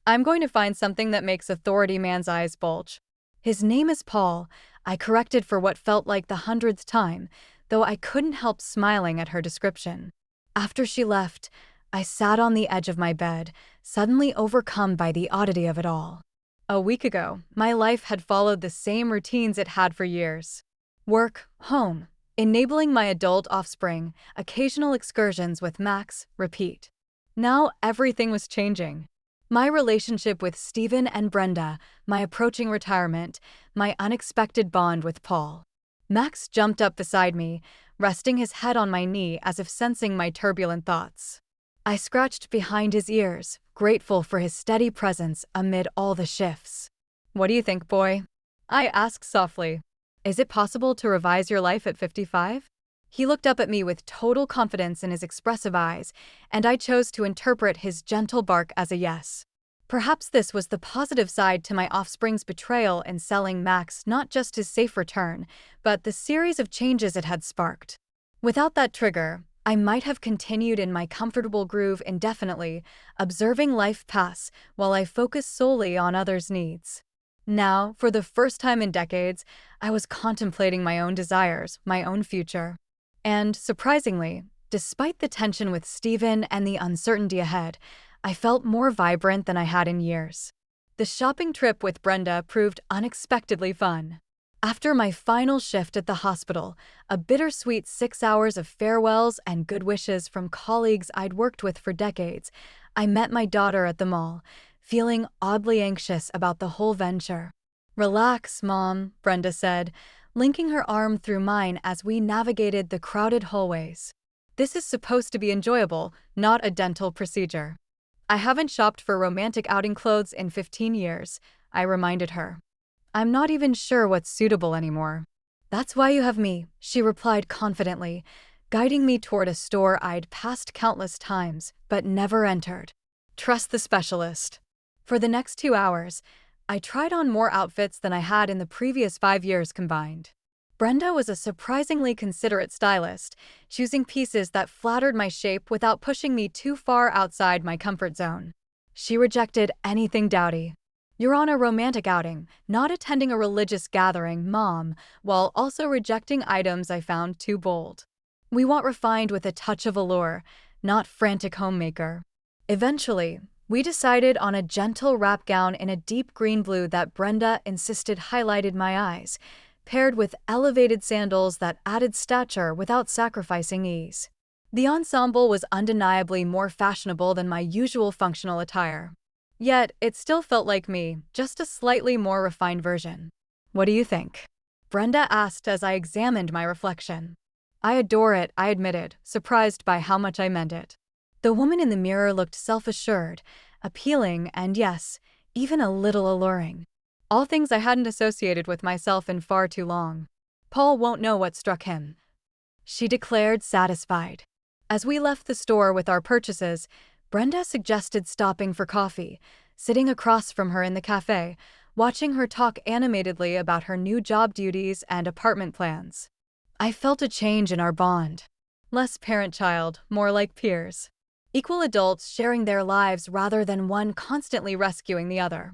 "I'm going to find something that makes authority man's eyes bulge." "His name is Paul," I corrected for what felt like the 100th time, though I couldn't help smiling at her description. After she left, I sat on the edge of my bed, suddenly overcome by the oddity of it all. A week ago, my life had followed the same routines it had for years. Work, home, enabling my adult offspring, occasional excursions with Max, repeat. Now everything was changing. My relationship with Stephen and Brenda, my approaching retirement, my unexpected bond with Paul. Max jumped up beside me, resting his head on my knee as if sensing my turbulent thoughts. I scratched behind his ears, grateful for his steady presence amid all the shifts. "What do you think, boy?" I asked softly. "Is it possible to revise your life at 55? He looked up at me with total confidence in his expressive eyes, and I chose to interpret his gentle bark as a yes. Perhaps this was the positive side to my offspring's betrayal in selling Max, not just his safe return, but the series of changes it had sparked. Without that trigger, I might have continued in my comfortable groove indefinitely, observing life pass while I focused solely on others' needs. Now, for the first time in decades, I was contemplating my own desires, my own future. And, surprisingly, despite the tension with Stephen and the uncertainty ahead, I felt more vibrant than I had in years. The shopping trip with Brenda proved unexpectedly fun. After my final shift at the hospital, a bittersweet 6 hours of farewells and good wishes from colleagues I'd worked with for decades, I met my daughter at the mall, feeling oddly anxious about the whole venture. "Relax, Mom," Brenda said, linking her arm through mine as we navigated the crowded hallways. "This is supposed to be enjoyable, not a dental procedure." "I haven't shopped for romantic outing clothes in 15 years, I reminded her. I'm not even sure what's suitable anymore. That's why you have me, she replied confidently, guiding me toward a store I'd passed countless times but never entered. Trust the specialist. For the next 2 hours, I tried on more outfits than I had in the previous 5 years combined. Brenda was a surprisingly considerate stylist, choosing pieces that flattered my shape without pushing me too far outside my comfort zone. She rejected anything dowdy. You're on a romantic outing, not attending a religious gathering, Mom, while also rejecting items I found too bold. We want refined with a touch of allure, not frantic homemaker. Eventually, we decided on a gentle wrap gown in a deep green blue that Brenda insisted highlighted my eyes, paired with elevated sandals that added stature without sacrificing ease. The ensemble was undeniably more fashionable than my usual functional attire. Yet, it still felt like me, just a slightly more refined version. What do you think? Brenda asked as I examined my reflection. I adore it, I admitted, surprised by how much I meant it. The woman in the mirror looked self-assured, appealing, and yes, even a little alluring. All things I hadn't associated with myself in far too long. Paul won't know what struck him, she declared, satisfied. As we left the store with our purchases, Brenda suggested stopping for coffee, sitting across from her in the cafe, watching her talk animatedly about her new job duties and apartment plans. I felt a change in our bond. Less parent-child, more like peers. Equal adults sharing their lives rather than one constantly rescuing the other.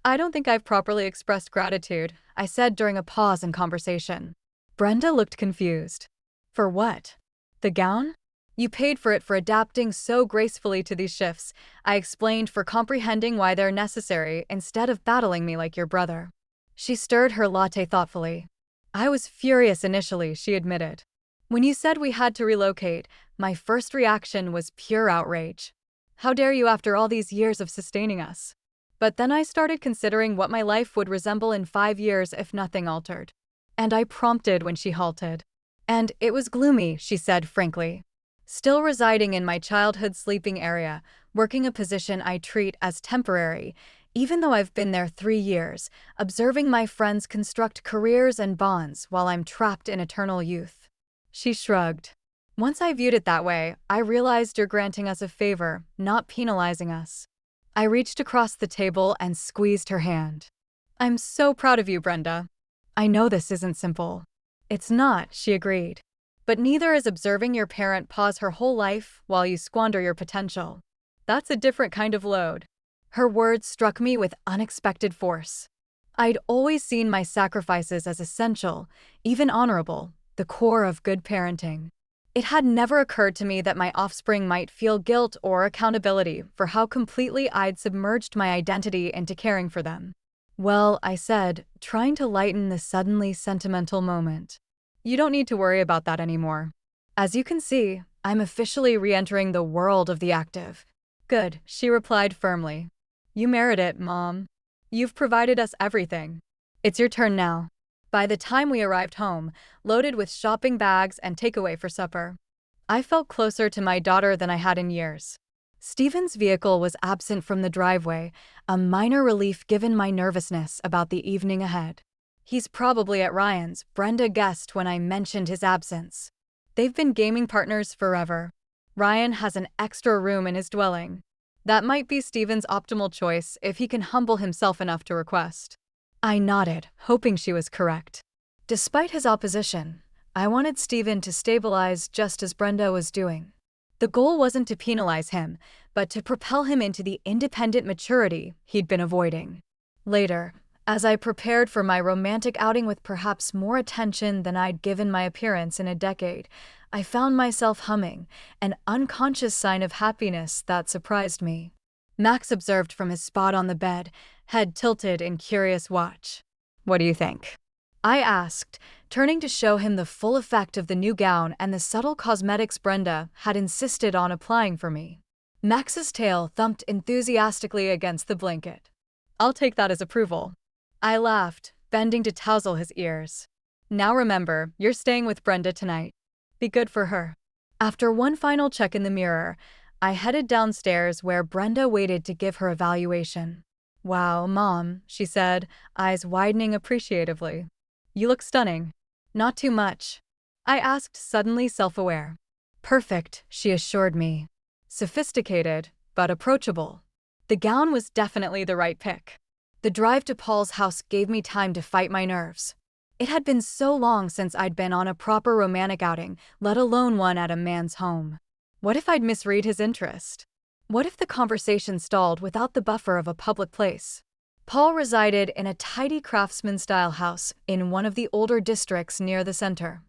I don't think I've properly expressed gratitude, I said during a pause in conversation. Brenda looked confused. For what? The gown? You paid for it for adapting so gracefully to these shifts, I explained, for comprehending why they're necessary instead of battling me like your brother. She stirred her latte thoughtfully. I was furious initially, she admitted. When you said we had to relocate, my first reaction was pure outrage. How dare you after all these years of sustaining us? But then I started considering what my life would resemble in 5 years if nothing altered. And I prompted when she halted. And it was gloomy, she said frankly. Still residing in my childhood sleeping area, working a position I treat as temporary, even though I've been there 3 years, observing my friends construct careers and bonds while I'm trapped in eternal youth. She shrugged. Once I viewed it that way, I realized you're granting us a favor, not penalizing us. I reached across the table and squeezed her hand. I'm so proud of you, Brenda. I know this isn't simple. It's not, she agreed. But neither is observing your parent pause her whole life while you squander your potential. That's a different kind of load. Her words struck me with unexpected force. I'd always seen my sacrifices as essential, even honorable, the core of good parenting. It had never occurred to me that my offspring might feel guilt or accountability for how completely I'd submerged my identity into caring for them. Well, I said, trying to lighten the suddenly sentimental moment. You don't need to worry about that anymore. As you can see, I'm officially re-entering the world of the active. Good, she replied firmly. You merit it, Mom. You've provided us everything. It's your turn now. By the time we arrived home, loaded with shopping bags and takeaway for supper, I felt closer to my daughter than I had in years. Stephen's vehicle was absent from the driveway, a minor relief given my nervousness about the evening ahead. He's probably at Ryan's, Brenda guessed when I mentioned his absence. They've been gaming partners forever. Ryan has an extra room in his dwelling. That might be Stephen's optimal choice if he can humble himself enough to request. I nodded, hoping she was correct. Despite his opposition, I wanted Stephen to stabilize just as Brenda was doing. The goal wasn't to penalize him, but to propel him into the independent maturity he'd been avoiding. Later, as I prepared for my romantic outing with perhaps more attention than I'd given my appearance in a decade, I found myself humming, an unconscious sign of happiness that surprised me. Max observed from his spot on the bed, head tilted in curious watch. What do you think? I asked, turning to show him the full effect of the new gown and the subtle cosmetics Brenda had insisted on applying for me. Max's tail thumped enthusiastically against the blanket. I'll take that as approval. I laughed, bending to touzle his ears. Now remember, you're staying with Brenda tonight. Be good for her. After one final check in the mirror, I headed downstairs where Brenda waited to give her evaluation. Wow, Mom, she said, eyes widening appreciatively. You look stunning. Not too much. I asked, suddenly self-aware. Perfect, she assured me. Sophisticated, but approachable. The gown was definitely the right pick. The drive to Paul's house gave me time to fight my nerves. It had been so long since I'd been on a proper romantic outing, let alone one at a man's home. What if I'd misread his interest? What if the conversation stalled without the buffer of a public place? Paul resided in a tidy craftsman-style house in one of the older districts near the center.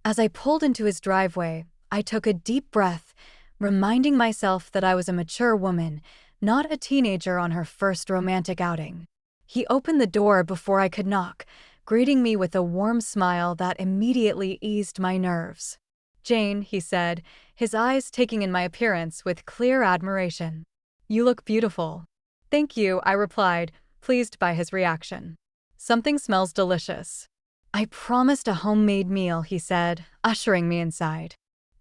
As I pulled into his driveway, I took a deep breath, reminding myself that I was a mature woman, not a teenager on her first romantic outing. He opened the door before I could knock, greeting me with a warm smile that immediately eased my nerves. Jane, he said, his eyes taking in my appearance with clear admiration. You look beautiful. Thank you, I replied, pleased by his reaction. Something smells delicious. I promised a homemade meal, he said, ushering me inside.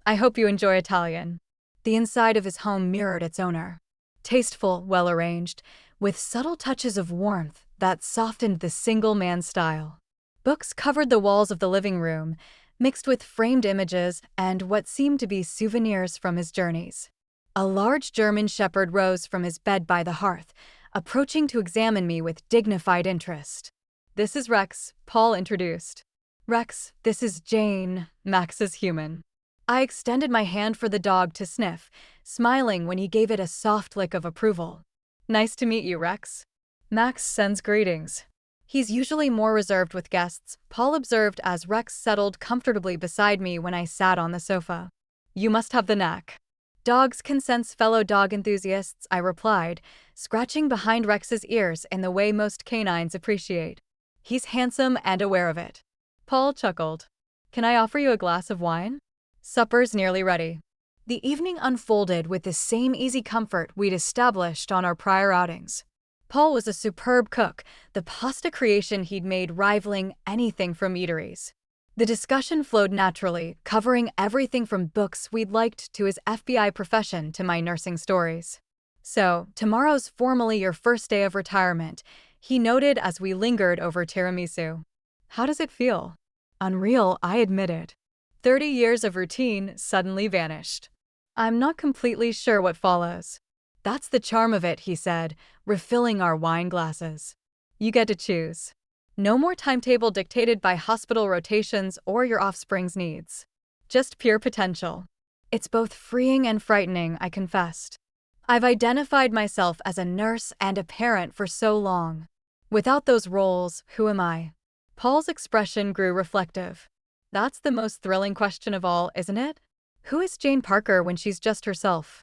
I hope you enjoy Italian. The inside of his home mirrored its owner. Tasteful, well-arranged, with subtle touches of warmth that softened the single-man style. Books covered the walls of the living room, mixed with framed images and what seemed to be souvenirs from his journeys. A large German shepherd rose from his bed by the hearth, approaching to examine me with dignified interest. This is Rex, Paul introduced. Rex, this is Jane, Max's human. I extended my hand for the dog to sniff, smiling when he gave it a soft lick of approval. Nice to meet you, Rex. Max sends greetings. He's usually more reserved with guests, Paul observed as Rex settled comfortably beside me when I sat on the sofa. You must have the knack. Dogs can sense fellow dog enthusiasts, I replied, scratching behind Rex's ears in the way most canines appreciate. He's handsome and aware of it. Paul chuckled. Can I offer you a glass of wine? Supper's nearly ready. The evening unfolded with the same easy comfort we'd established on our prior outings. Paul was a superb cook, the pasta creation he'd made rivaling anything from eateries. The discussion flowed naturally, covering everything from books we'd liked to his FBI profession to my nursing stories. So, tomorrow's formally your first day of retirement, he noted as we lingered over tiramisu. How does it feel? Unreal, I admitted. 30 years of routine suddenly vanished. I'm not completely sure what follows. That's the charm of it, he said, refilling our wine glasses. You get to choose. No more timetable dictated by hospital rotations or your offspring's needs. Just pure potential. It's both freeing and frightening, I confessed. I've identified myself as a nurse and a parent for so long. Without those roles, who am I? Paul's expression grew reflective. That's the most thrilling question of all, isn't it? Who is Jane Parker when she's just herself?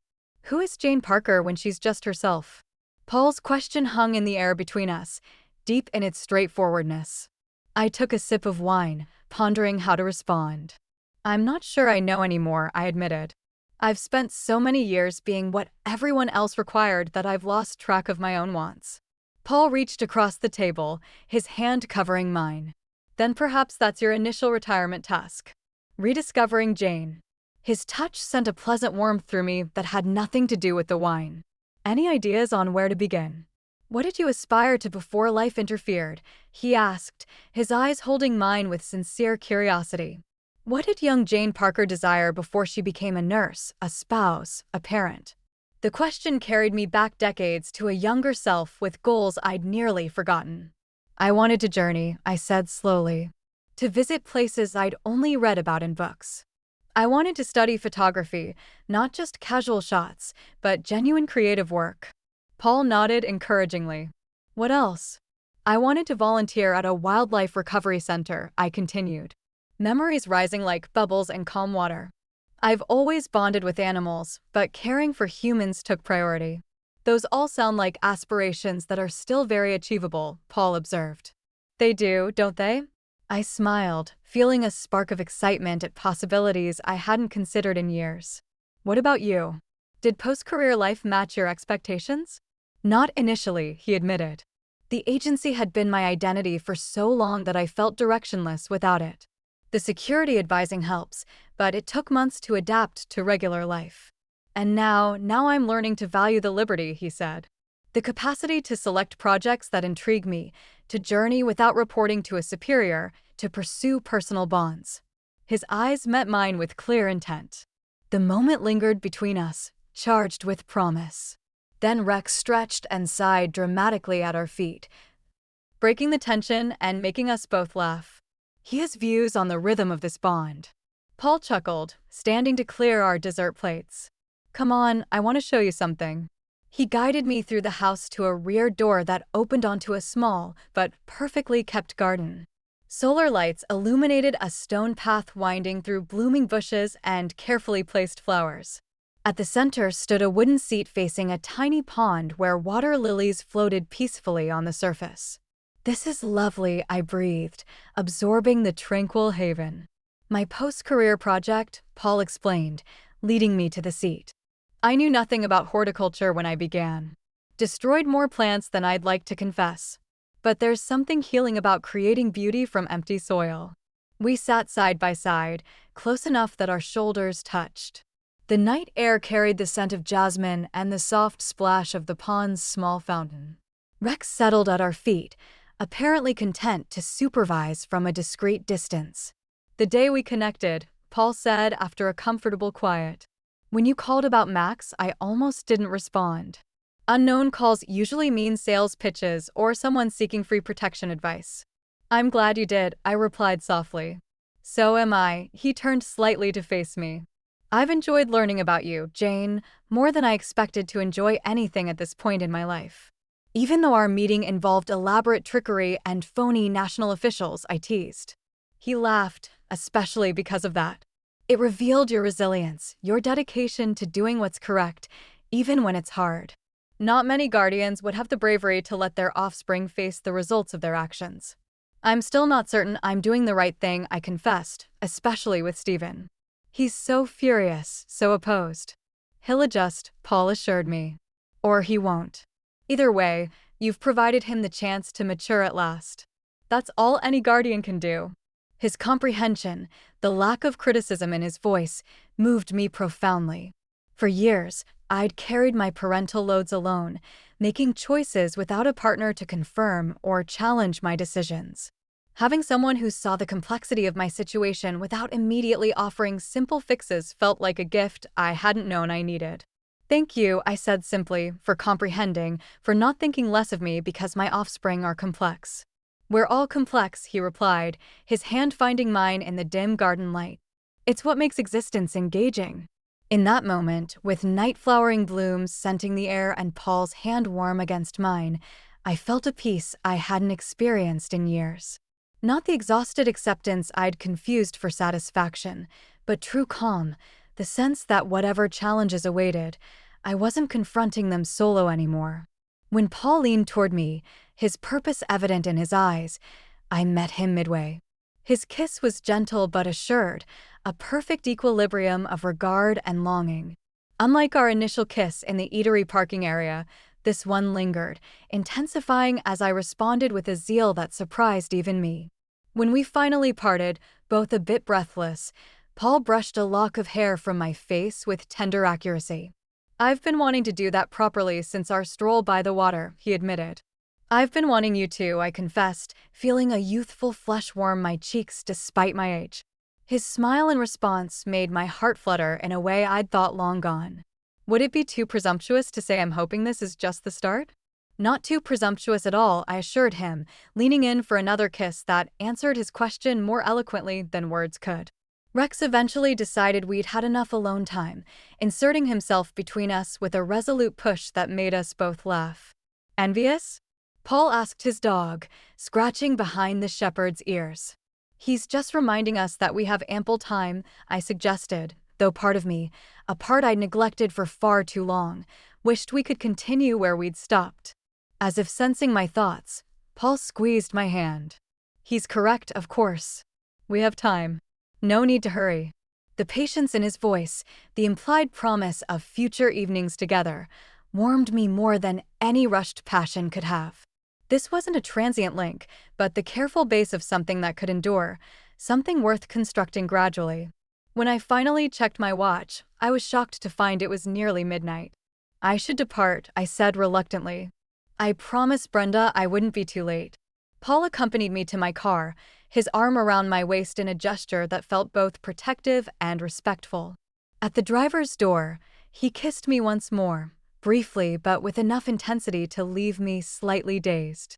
Who is Jane Parker when she's just herself? Paul's question hung in the air between us, deep in its straightforwardness. I took a sip of wine, pondering how to respond. I'm not sure I know anymore, I admitted. I've spent so many years being what everyone else required that I've lost track of my own wants. Paul reached across the table, his hand covering mine. Then perhaps that's your initial retirement task. Rediscovering Jane. His touch sent a pleasant warmth through me that had nothing to do with the wine. Any ideas on where to begin? What did you aspire to before life interfered? He asked, his eyes holding mine with sincere curiosity. What did young Jane Parker desire before she became a nurse, a spouse, a parent? The question carried me back decades to a younger self with goals I'd nearly forgotten. I wanted to journey, I said slowly. To visit places I'd only read about in books. I wanted to study photography, not just casual shots, but genuine creative work. Paul nodded encouragingly. What else? I wanted to volunteer at a wildlife recovery center, I continued. Memories rising like bubbles in calm water. I've always bonded with animals, but caring for humans took priority. Those all sound like aspirations that are still very achievable, Paul observed. They do, don't they? I smiled, feeling a spark of excitement at possibilities I hadn't considered in years. What about you? Did post-career life match your expectations? Not initially, he admitted. The agency had been my identity for so long that I felt directionless without it. The security advising helps, but it took months to adapt to regular life. And now I'm learning to value the liberty, he said. The capacity to select projects that intrigue me, to journey without reporting to a superior, to pursue personal bonds. His eyes met mine with clear intent. The moment lingered between us, charged with promise. Then Rex stretched and sighed dramatically at our feet, breaking the tension and making us both laugh. He has views on the rhythm of this bond. Paul chuckled, standing to clear our dessert plates. Come on, I want to show you something. He guided me through the house to a rear door that opened onto a small, but perfectly kept garden. Solar lights illuminated a stone path winding through blooming bushes and carefully placed flowers. At the center stood a wooden seat facing a tiny pond where water lilies floated peacefully on the surface. This is lovely, I breathed, absorbing the tranquil haven. My post-career project, Paul explained, leading me to the seat. I knew nothing about horticulture when I began. Destroyed more plants than I'd like to confess. But there's something healing about creating beauty from empty soil. We sat side by side, close enough that our shoulders touched. The night air carried the scent of jasmine and the soft splash of the pond's small fountain. Rex settled at our feet, apparently content to supervise from a discreet distance. The day we connected, Paul said after a comfortable quiet. When you called about Max, I almost didn't respond. Unknown calls usually mean sales pitches or someone seeking free protection advice. I'm glad you did, I replied softly. So am I, he turned slightly to face me. I've enjoyed learning about you, Jane, more than I expected to enjoy anything at this point in my life. Even though our meeting involved elaborate trickery and phony national officials, I teased. He laughed, especially because of that. It revealed your resilience, your dedication to doing what's correct, even when it's hard. Not many guardians would have the bravery to let their offspring face the results of their actions. I'm still not certain I'm doing the right thing, I confessed, especially with Stephen. He's so furious, so opposed. He'll adjust, Paul assured me. Or he won't. Either way, you've provided him the chance to mature at last. That's all any guardian can do. His comprehension, the lack of criticism in his voice, moved me profoundly. For years, I'd carried my parental loads alone, making choices without a partner to confirm or challenge my decisions. Having someone who saw the complexity of my situation without immediately offering simple fixes felt like a gift I hadn't known I needed. Thank you, I said simply, for comprehending, for not thinking less of me because my offspring are complex. We're all complex, he replied, his hand finding mine in the dim garden light. It's what makes existence engaging. In that moment, with night-flowering blooms scenting the air and Paul's hand warm against mine, I felt a peace I hadn't experienced in years. Not the exhausted acceptance I'd confused for satisfaction, but true calm, the sense that whatever challenges awaited, I wasn't confronting them solo anymore. When Paul leaned toward me, his purpose evident in his eyes, I met him midway. His kiss was gentle but assured, a perfect equilibrium of regard and longing. Unlike our initial kiss in the eatery parking area, this one lingered, intensifying as I responded with a zeal that surprised even me. When we finally parted, both a bit breathless, Paul brushed a lock of hair from my face with tender accuracy. I've been wanting to do that properly since our stroll by the water, he admitted. I've been wanting you to, I confessed, feeling a youthful flush warm my cheeks despite my age. His smile in response made my heart flutter in a way I'd thought long gone. Would it be too presumptuous to say I'm hoping this is just the start? Not too presumptuous at all, I assured him, leaning in for another kiss that answered his question more eloquently than words could. Rex eventually decided we'd had enough alone time, inserting himself between us with a resolute push that made us both laugh. Envious? Paul asked his dog, scratching behind the shepherd's ears. He's just reminding us that we have ample time, I suggested, though part of me, a part I'd neglected for far too long, wished we could continue where we'd stopped. As if sensing my thoughts, Paul squeezed my hand. He's correct, of course. We have time. No need to hurry. The patience in his voice, the implied promise of future evenings together, warmed me more than any rushed passion could have. This wasn't a transient link, but the careful base of something that could endure, something worth constructing gradually. When I finally checked my watch, I was shocked to find it was nearly midnight. I should depart, I said reluctantly. I promised Brenda I wouldn't be too late. Paul accompanied me to my car, his arm around my waist in a gesture that felt both protective and respectful. At the driver's door, he kissed me once more, briefly but with enough intensity to leave me slightly dazed.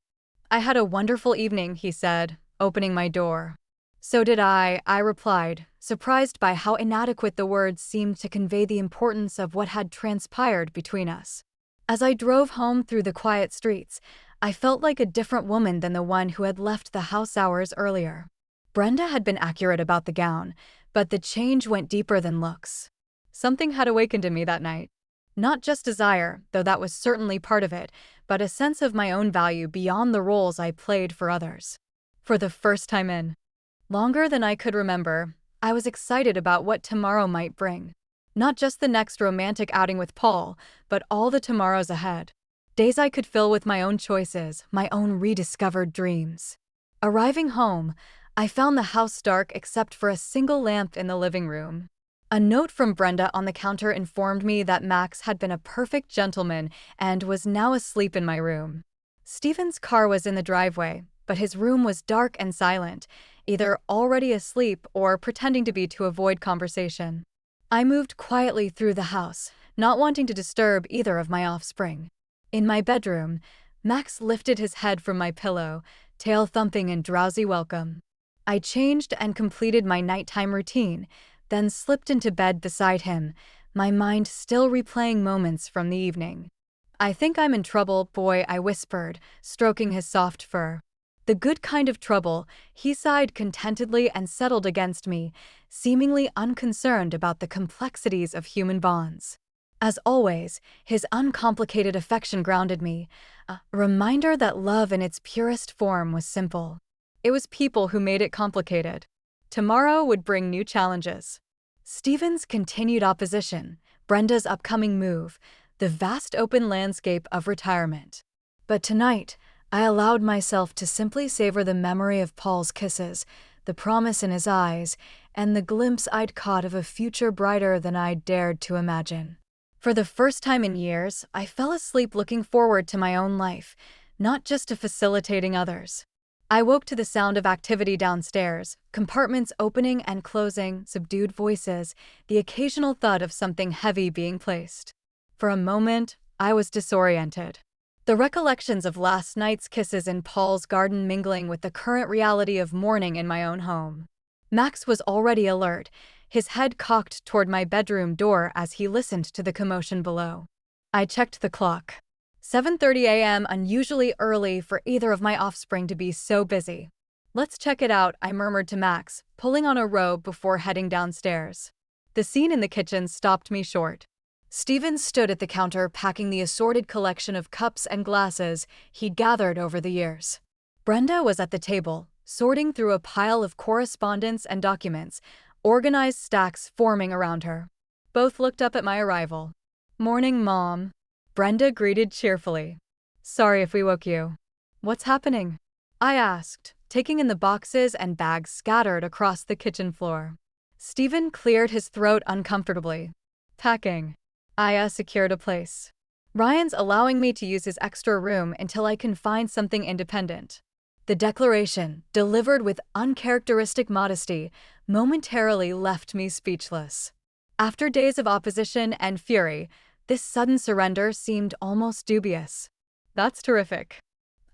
"I had a wonderful evening," he said, opening my door. "So did I replied, surprised by how inadequate the words seemed to convey the importance of what had transpired between us. As I drove home through the quiet streets, I felt like a different woman than the one who had left the house hours earlier. Brenda had been accurate about the gown, but the change went deeper than looks. Something had awakened in me that night. Not just desire, though that was certainly part of it, but a sense of my own value beyond the roles I played for others. For the first time in longer than I could remember, I was excited about what tomorrow might bring. Not just the next romantic outing with Paul, but all the tomorrows ahead. Days I could fill with my own choices, my own rediscovered dreams. Arriving home, I found the house dark except for a single lamp in the living room. A note from Brenda on the counter informed me that Max had been a perfect gentleman and was now asleep in my room. Stephen's car was in the driveway, but his room was dark and silent, either already asleep or pretending to be to avoid conversation. I moved quietly through the house, not wanting to disturb either of my offspring. In my bedroom, Max lifted his head from my pillow, tail thumping in drowsy welcome. I changed and completed my nighttime routine, then slipped into bed beside him, my mind still replaying moments from the evening. "I think I'm in trouble, boy," I whispered, stroking his soft fur. "The good kind of trouble," he sighed contentedly and settled against me, seemingly unconcerned about the complexities of human bonds. As always, his uncomplicated affection grounded me, a reminder that love in its purest form was simple. It was people who made it complicated. Tomorrow would bring new challenges. Stephen's continued opposition, Brenda's upcoming move, the vast open landscape of retirement. But tonight, I allowed myself to simply savor the memory of Paul's kisses, the promise in his eyes, and the glimpse I'd caught of a future brighter than I'd dared to imagine. For the first time in years, I fell asleep looking forward to my own life, not just to facilitating others. I woke to the sound of activity downstairs, compartments opening and closing, subdued voices, the occasional thud of something heavy being placed. For a moment, I was disoriented. The recollections of last night's kisses in Paul's garden mingling with the current reality of morning in my own home. Max was already alert, his head cocked toward my bedroom door as he listened to the commotion below. I checked the clock. 7:30 a.m., unusually early for either of my offspring to be so busy. "Let's check it out," I murmured to Max, pulling on a robe before heading downstairs. The scene in the kitchen stopped me short. Stephen stood at the counter packing the assorted collection of cups and glasses he'd gathered over the years. Brenda was at the table, sorting through a pile of correspondence and documents, organized stacks forming around her. Both looked up at my arrival. "Morning, Mom," Brenda greeted cheerfully. "Sorry if we woke you." "What's happening?" I asked, taking in the boxes and bags scattered across the kitchen floor. Stephen cleared his throat uncomfortably. "Packing. Aya secured a place. Ryan's allowing me to use his extra room until I can find something independent." The declaration, delivered with uncharacteristic modesty, momentarily left me speechless. After days of opposition and fury, this sudden surrender seemed almost dubious. "That's terrific,"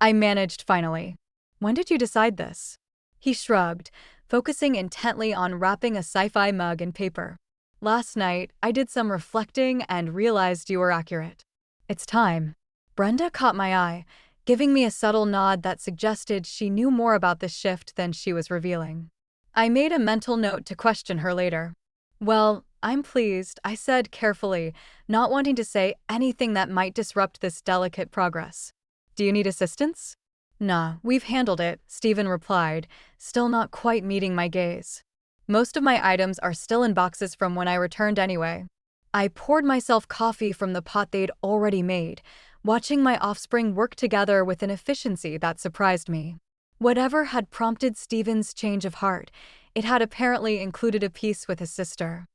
I managed finally. "When did you decide this?" He shrugged, focusing intently on wrapping a sci-fi mug in paper. "Last night, I did some reflecting and realized you were accurate. It's time." Brenda caught my eye, giving me a subtle nod that suggested she knew more about this shift than she was revealing. I made a mental note to question her later. "Well, I'm pleased," I said carefully, not wanting to say anything that might disrupt this delicate progress. "Do you need assistance?" "Nah, we've handled it," Stephen replied, still not quite meeting my gaze. "Most of my items are still in boxes from when I returned anyway." I poured myself coffee from the pot they'd already made, watching my offspring work together with an efficiency that surprised me. Whatever had prompted Stephen's change of heart, it had apparently included a piece with his sister.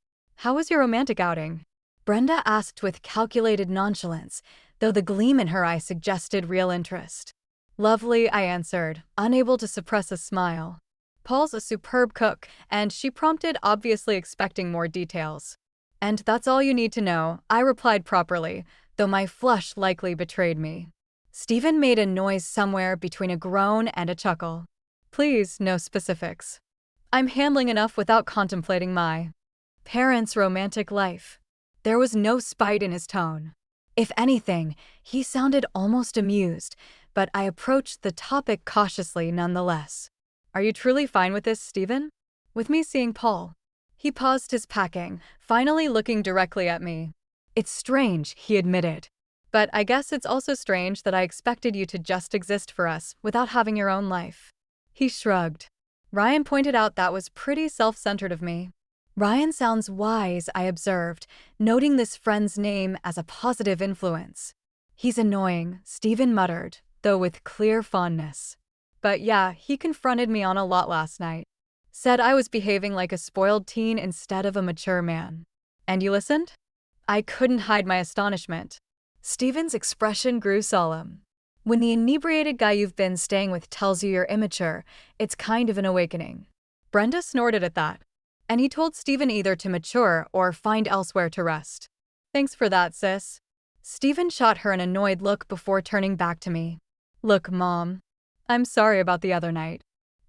"How was your romantic outing?" Brenda asked with calculated nonchalance, though the gleam in her eye suggested real interest. Lovely, I answered, unable to suppress a smile. Paul's a superb cook, and she prompted, obviously expecting more details. And that's all you need to know, I replied properly, though my flush likely betrayed me. Stephen made a noise somewhere between a groan and a chuckle. Please, no specifics. I'm handling enough without contemplating my parents' romantic life. There was no spite in his tone. If anything, he sounded almost amused, but I approached the topic cautiously nonetheless. Are you truly fine with this, Stephen? With me seeing Paul? He paused his packing, finally looking directly at me. It's strange, he admitted. But I guess it's also strange that I expected you to just exist for us without having your own life. He shrugged. Ryan pointed out that was pretty self-centered of me. Ryan sounds wise, I observed, noting this friend's name as a positive influence. He's annoying, Stephen muttered, though with clear fondness. But yeah, he confronted me on a lot last night. Said I was behaving like a spoiled teen instead of a mature man. And you listened? I couldn't hide my astonishment. Stephen's expression grew solemn. When the inebriated guy you've been staying with tells you you're immature, it's kind of an awakening. Brenda snorted at that. And he told Stephen either to mature or find elsewhere to rest. Thanks for that, sis. Stephen shot her an annoyed look before turning back to me. Look, Mom. I'm sorry about the other night.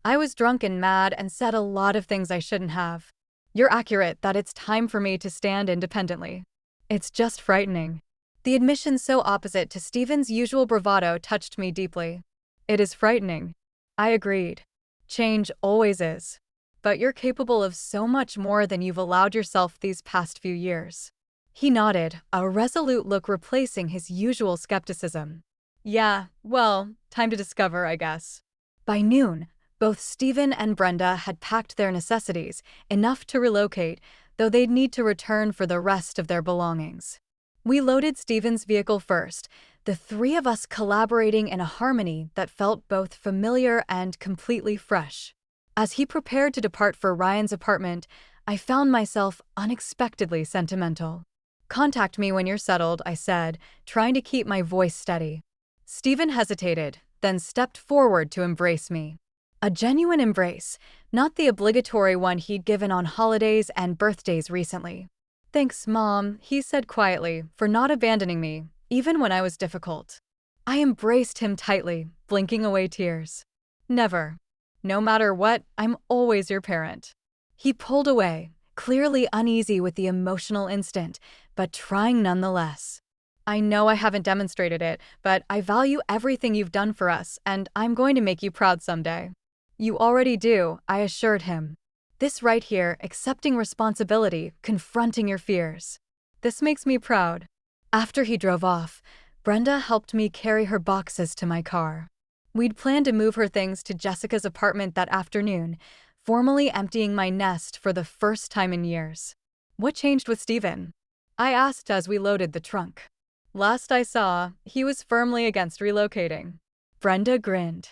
I was drunk and mad and said a lot of things I shouldn't have. You're accurate that it's time for me to stand independently. It's just frightening. The admission so opposite to Stephen's usual bravado touched me deeply. It is frightening. I agreed. Change always is. But you're capable of so much more than you've allowed yourself these past few years. He nodded, a resolute look replacing his usual skepticism. Yeah, well, time to discover, I guess. By noon, both Stephen and Brenda had packed their necessities, enough to relocate, though they'd need to return for the rest of their belongings. We loaded Stephen's vehicle first, the three of us collaborating in a harmony that felt both familiar and completely fresh. As he prepared to depart for Ryan's apartment, I found myself unexpectedly sentimental. Contact me when you're settled, I said, trying to keep my voice steady. Stephen hesitated, then stepped forward to embrace me. A genuine embrace, not the obligatory one he'd given on holidays and birthdays recently. Thanks, Mom, he said quietly, for not abandoning me, even when I was difficult. I embraced him tightly, blinking away tears. Never. No matter what, I'm always your parent. He pulled away, clearly uneasy with the emotional instant, but trying nonetheless. I know I haven't demonstrated it, but I value everything you've done for us, and I'm going to make you proud someday. You already do, I assured him. This right here, accepting responsibility, confronting your fears. This makes me proud. After he drove off, Brenda helped me carry her boxes to my car. We'd planned to move her things to Jessica's apartment that afternoon, formally emptying my nest for the first time in years. What changed with Stephen? I asked as we loaded the trunk. Last I saw, he was firmly against relocating. Brenda grinned.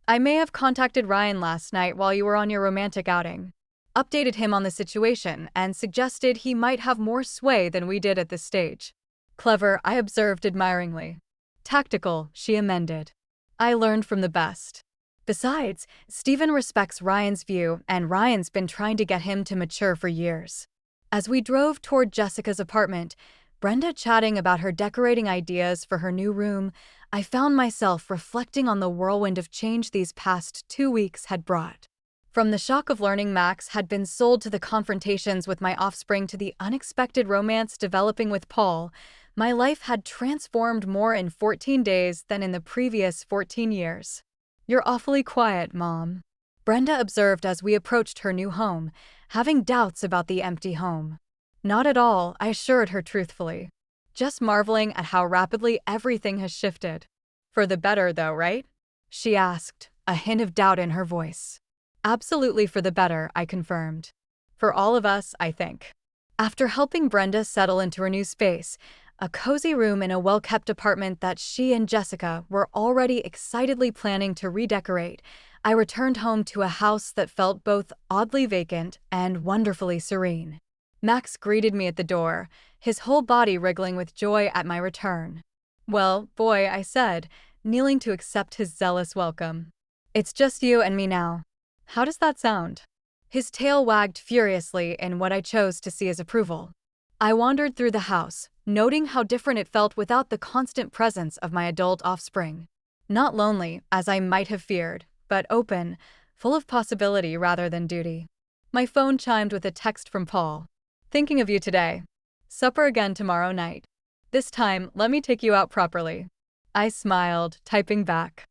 I may have contacted Ryan last night while you were on your romantic outing. Updated him on the situation and suggested he might have more sway than we did at this stage. Clever, I observed admiringly. Tactical, she amended. I learned from the best. Besides, Stephen respects Ryan's view, and Ryan's been trying to get him to mature for years. As we drove toward Jessica's apartment, Brenda chatting about her decorating ideas for her new room, I found myself reflecting on the whirlwind of change these past 2 weeks had brought. From the shock of learning Max had been sold to the confrontations with my offspring to the unexpected romance developing with Paul, my life had transformed more in 14 days than in the previous 14 years. You're awfully quiet, Mom. Brenda observed as we approached her new home, having doubts about the empty home. Not at all, I assured her truthfully. Just marveling at how rapidly everything has shifted. For the better, though, right? She asked, a hint of doubt in her voice. Absolutely for the better, I confirmed. For all of us, I think. After helping Brenda settle into her new space, a cozy room in a well-kept apartment that she and Jessica were already excitedly planning to redecorate, I returned home to a house that felt both oddly vacant and wonderfully serene. Max greeted me at the door, his whole body wriggling with joy at my return. Well, boy, I said, kneeling to accept his zealous welcome. It's just you and me now. How does that sound? His tail wagged furiously in what I chose to see as approval. I wandered through the house, noting how different it felt without the constant presence of my adult offspring. Not lonely, as I might have feared, but open, full of possibility rather than duty. My phone chimed with a text from Paul. Thinking of you today. Supper again tomorrow night. This time, let me take you out properly. I smiled, typing back.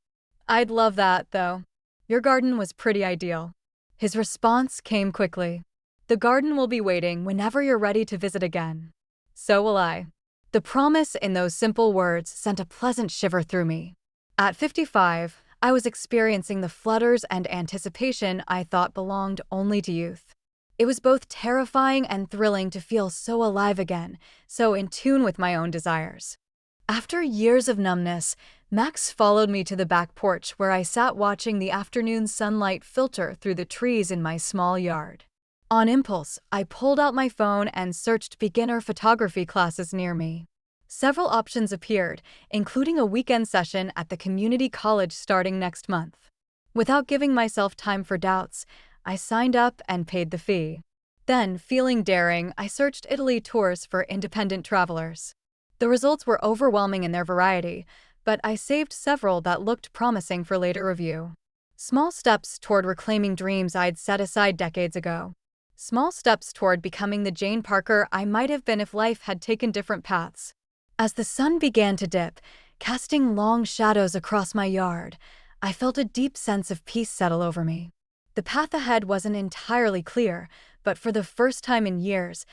I'd love that, though. Your garden was pretty ideal. His response came quickly. The garden will be waiting whenever you're ready to visit again. So will I. The promise in those simple words sent a pleasant shiver through me. At 55, I was experiencing the flutters and anticipation I thought belonged only to youth. It was both terrifying and thrilling to feel so alive again, so in tune with my own desires. After years of numbness, Max followed me to the back porch where I sat watching the afternoon sunlight filter through the trees in my small yard. On impulse, I pulled out my phone and searched beginner photography classes near me. Several options appeared, including a weekend session at the community college starting next month. Without giving myself time for doubts, I signed up and paid the fee. Then, feeling daring, I searched Italy tours for independent travelers. The results were overwhelming in their variety, but I saved several that looked promising for later review. Small steps toward reclaiming dreams I'd set aside decades ago. Small steps toward becoming the Jane Parker I might have been if life had taken different paths. As the sun began to dip, casting long shadows across my yard, I felt a deep sense of peace settle over me. The path ahead wasn't entirely clear, but for the first time in years,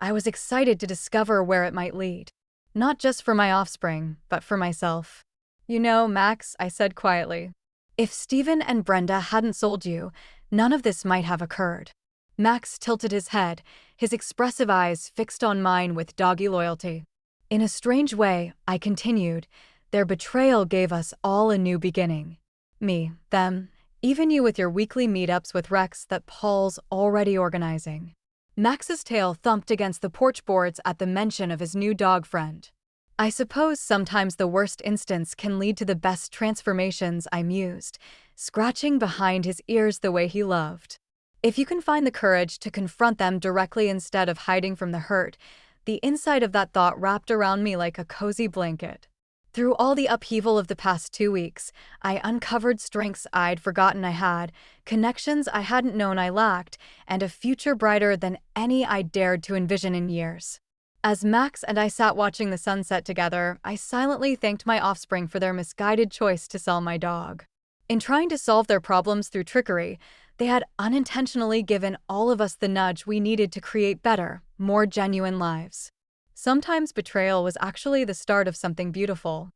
I was excited to discover where it might lead. Not just for my offspring, but for myself. You know, Max, I said quietly, if Stephen and Brenda hadn't sold you, none of this might have occurred. Max tilted his head, his expressive eyes fixed on mine with doggy loyalty. In a strange way, I continued, their betrayal gave us all a new beginning. Me, them, even you with your weekly meetups with Rex that Paul's already organizing. Max's tail thumped against the porch boards at the mention of his new dog friend. I suppose sometimes the worst instance can lead to the best transformations, I mused, scratching behind his ears the way he loved. If you can find the courage to confront them directly instead of hiding from the hurt, the inside of that thought wrapped around me like a cozy blanket. Through all the upheaval of the past 2 weeks, I uncovered strengths I'd forgotten I had, connections I hadn't known I lacked, and a future brighter than any I'd dared to envision in years. As Max and I sat watching the sunset together, I silently thanked my offspring for their misguided choice to sell my dog. In trying to solve their problems through trickery, they had unintentionally given all of us the nudge we needed to create better, more genuine lives. Sometimes betrayal was actually the start of something beautiful.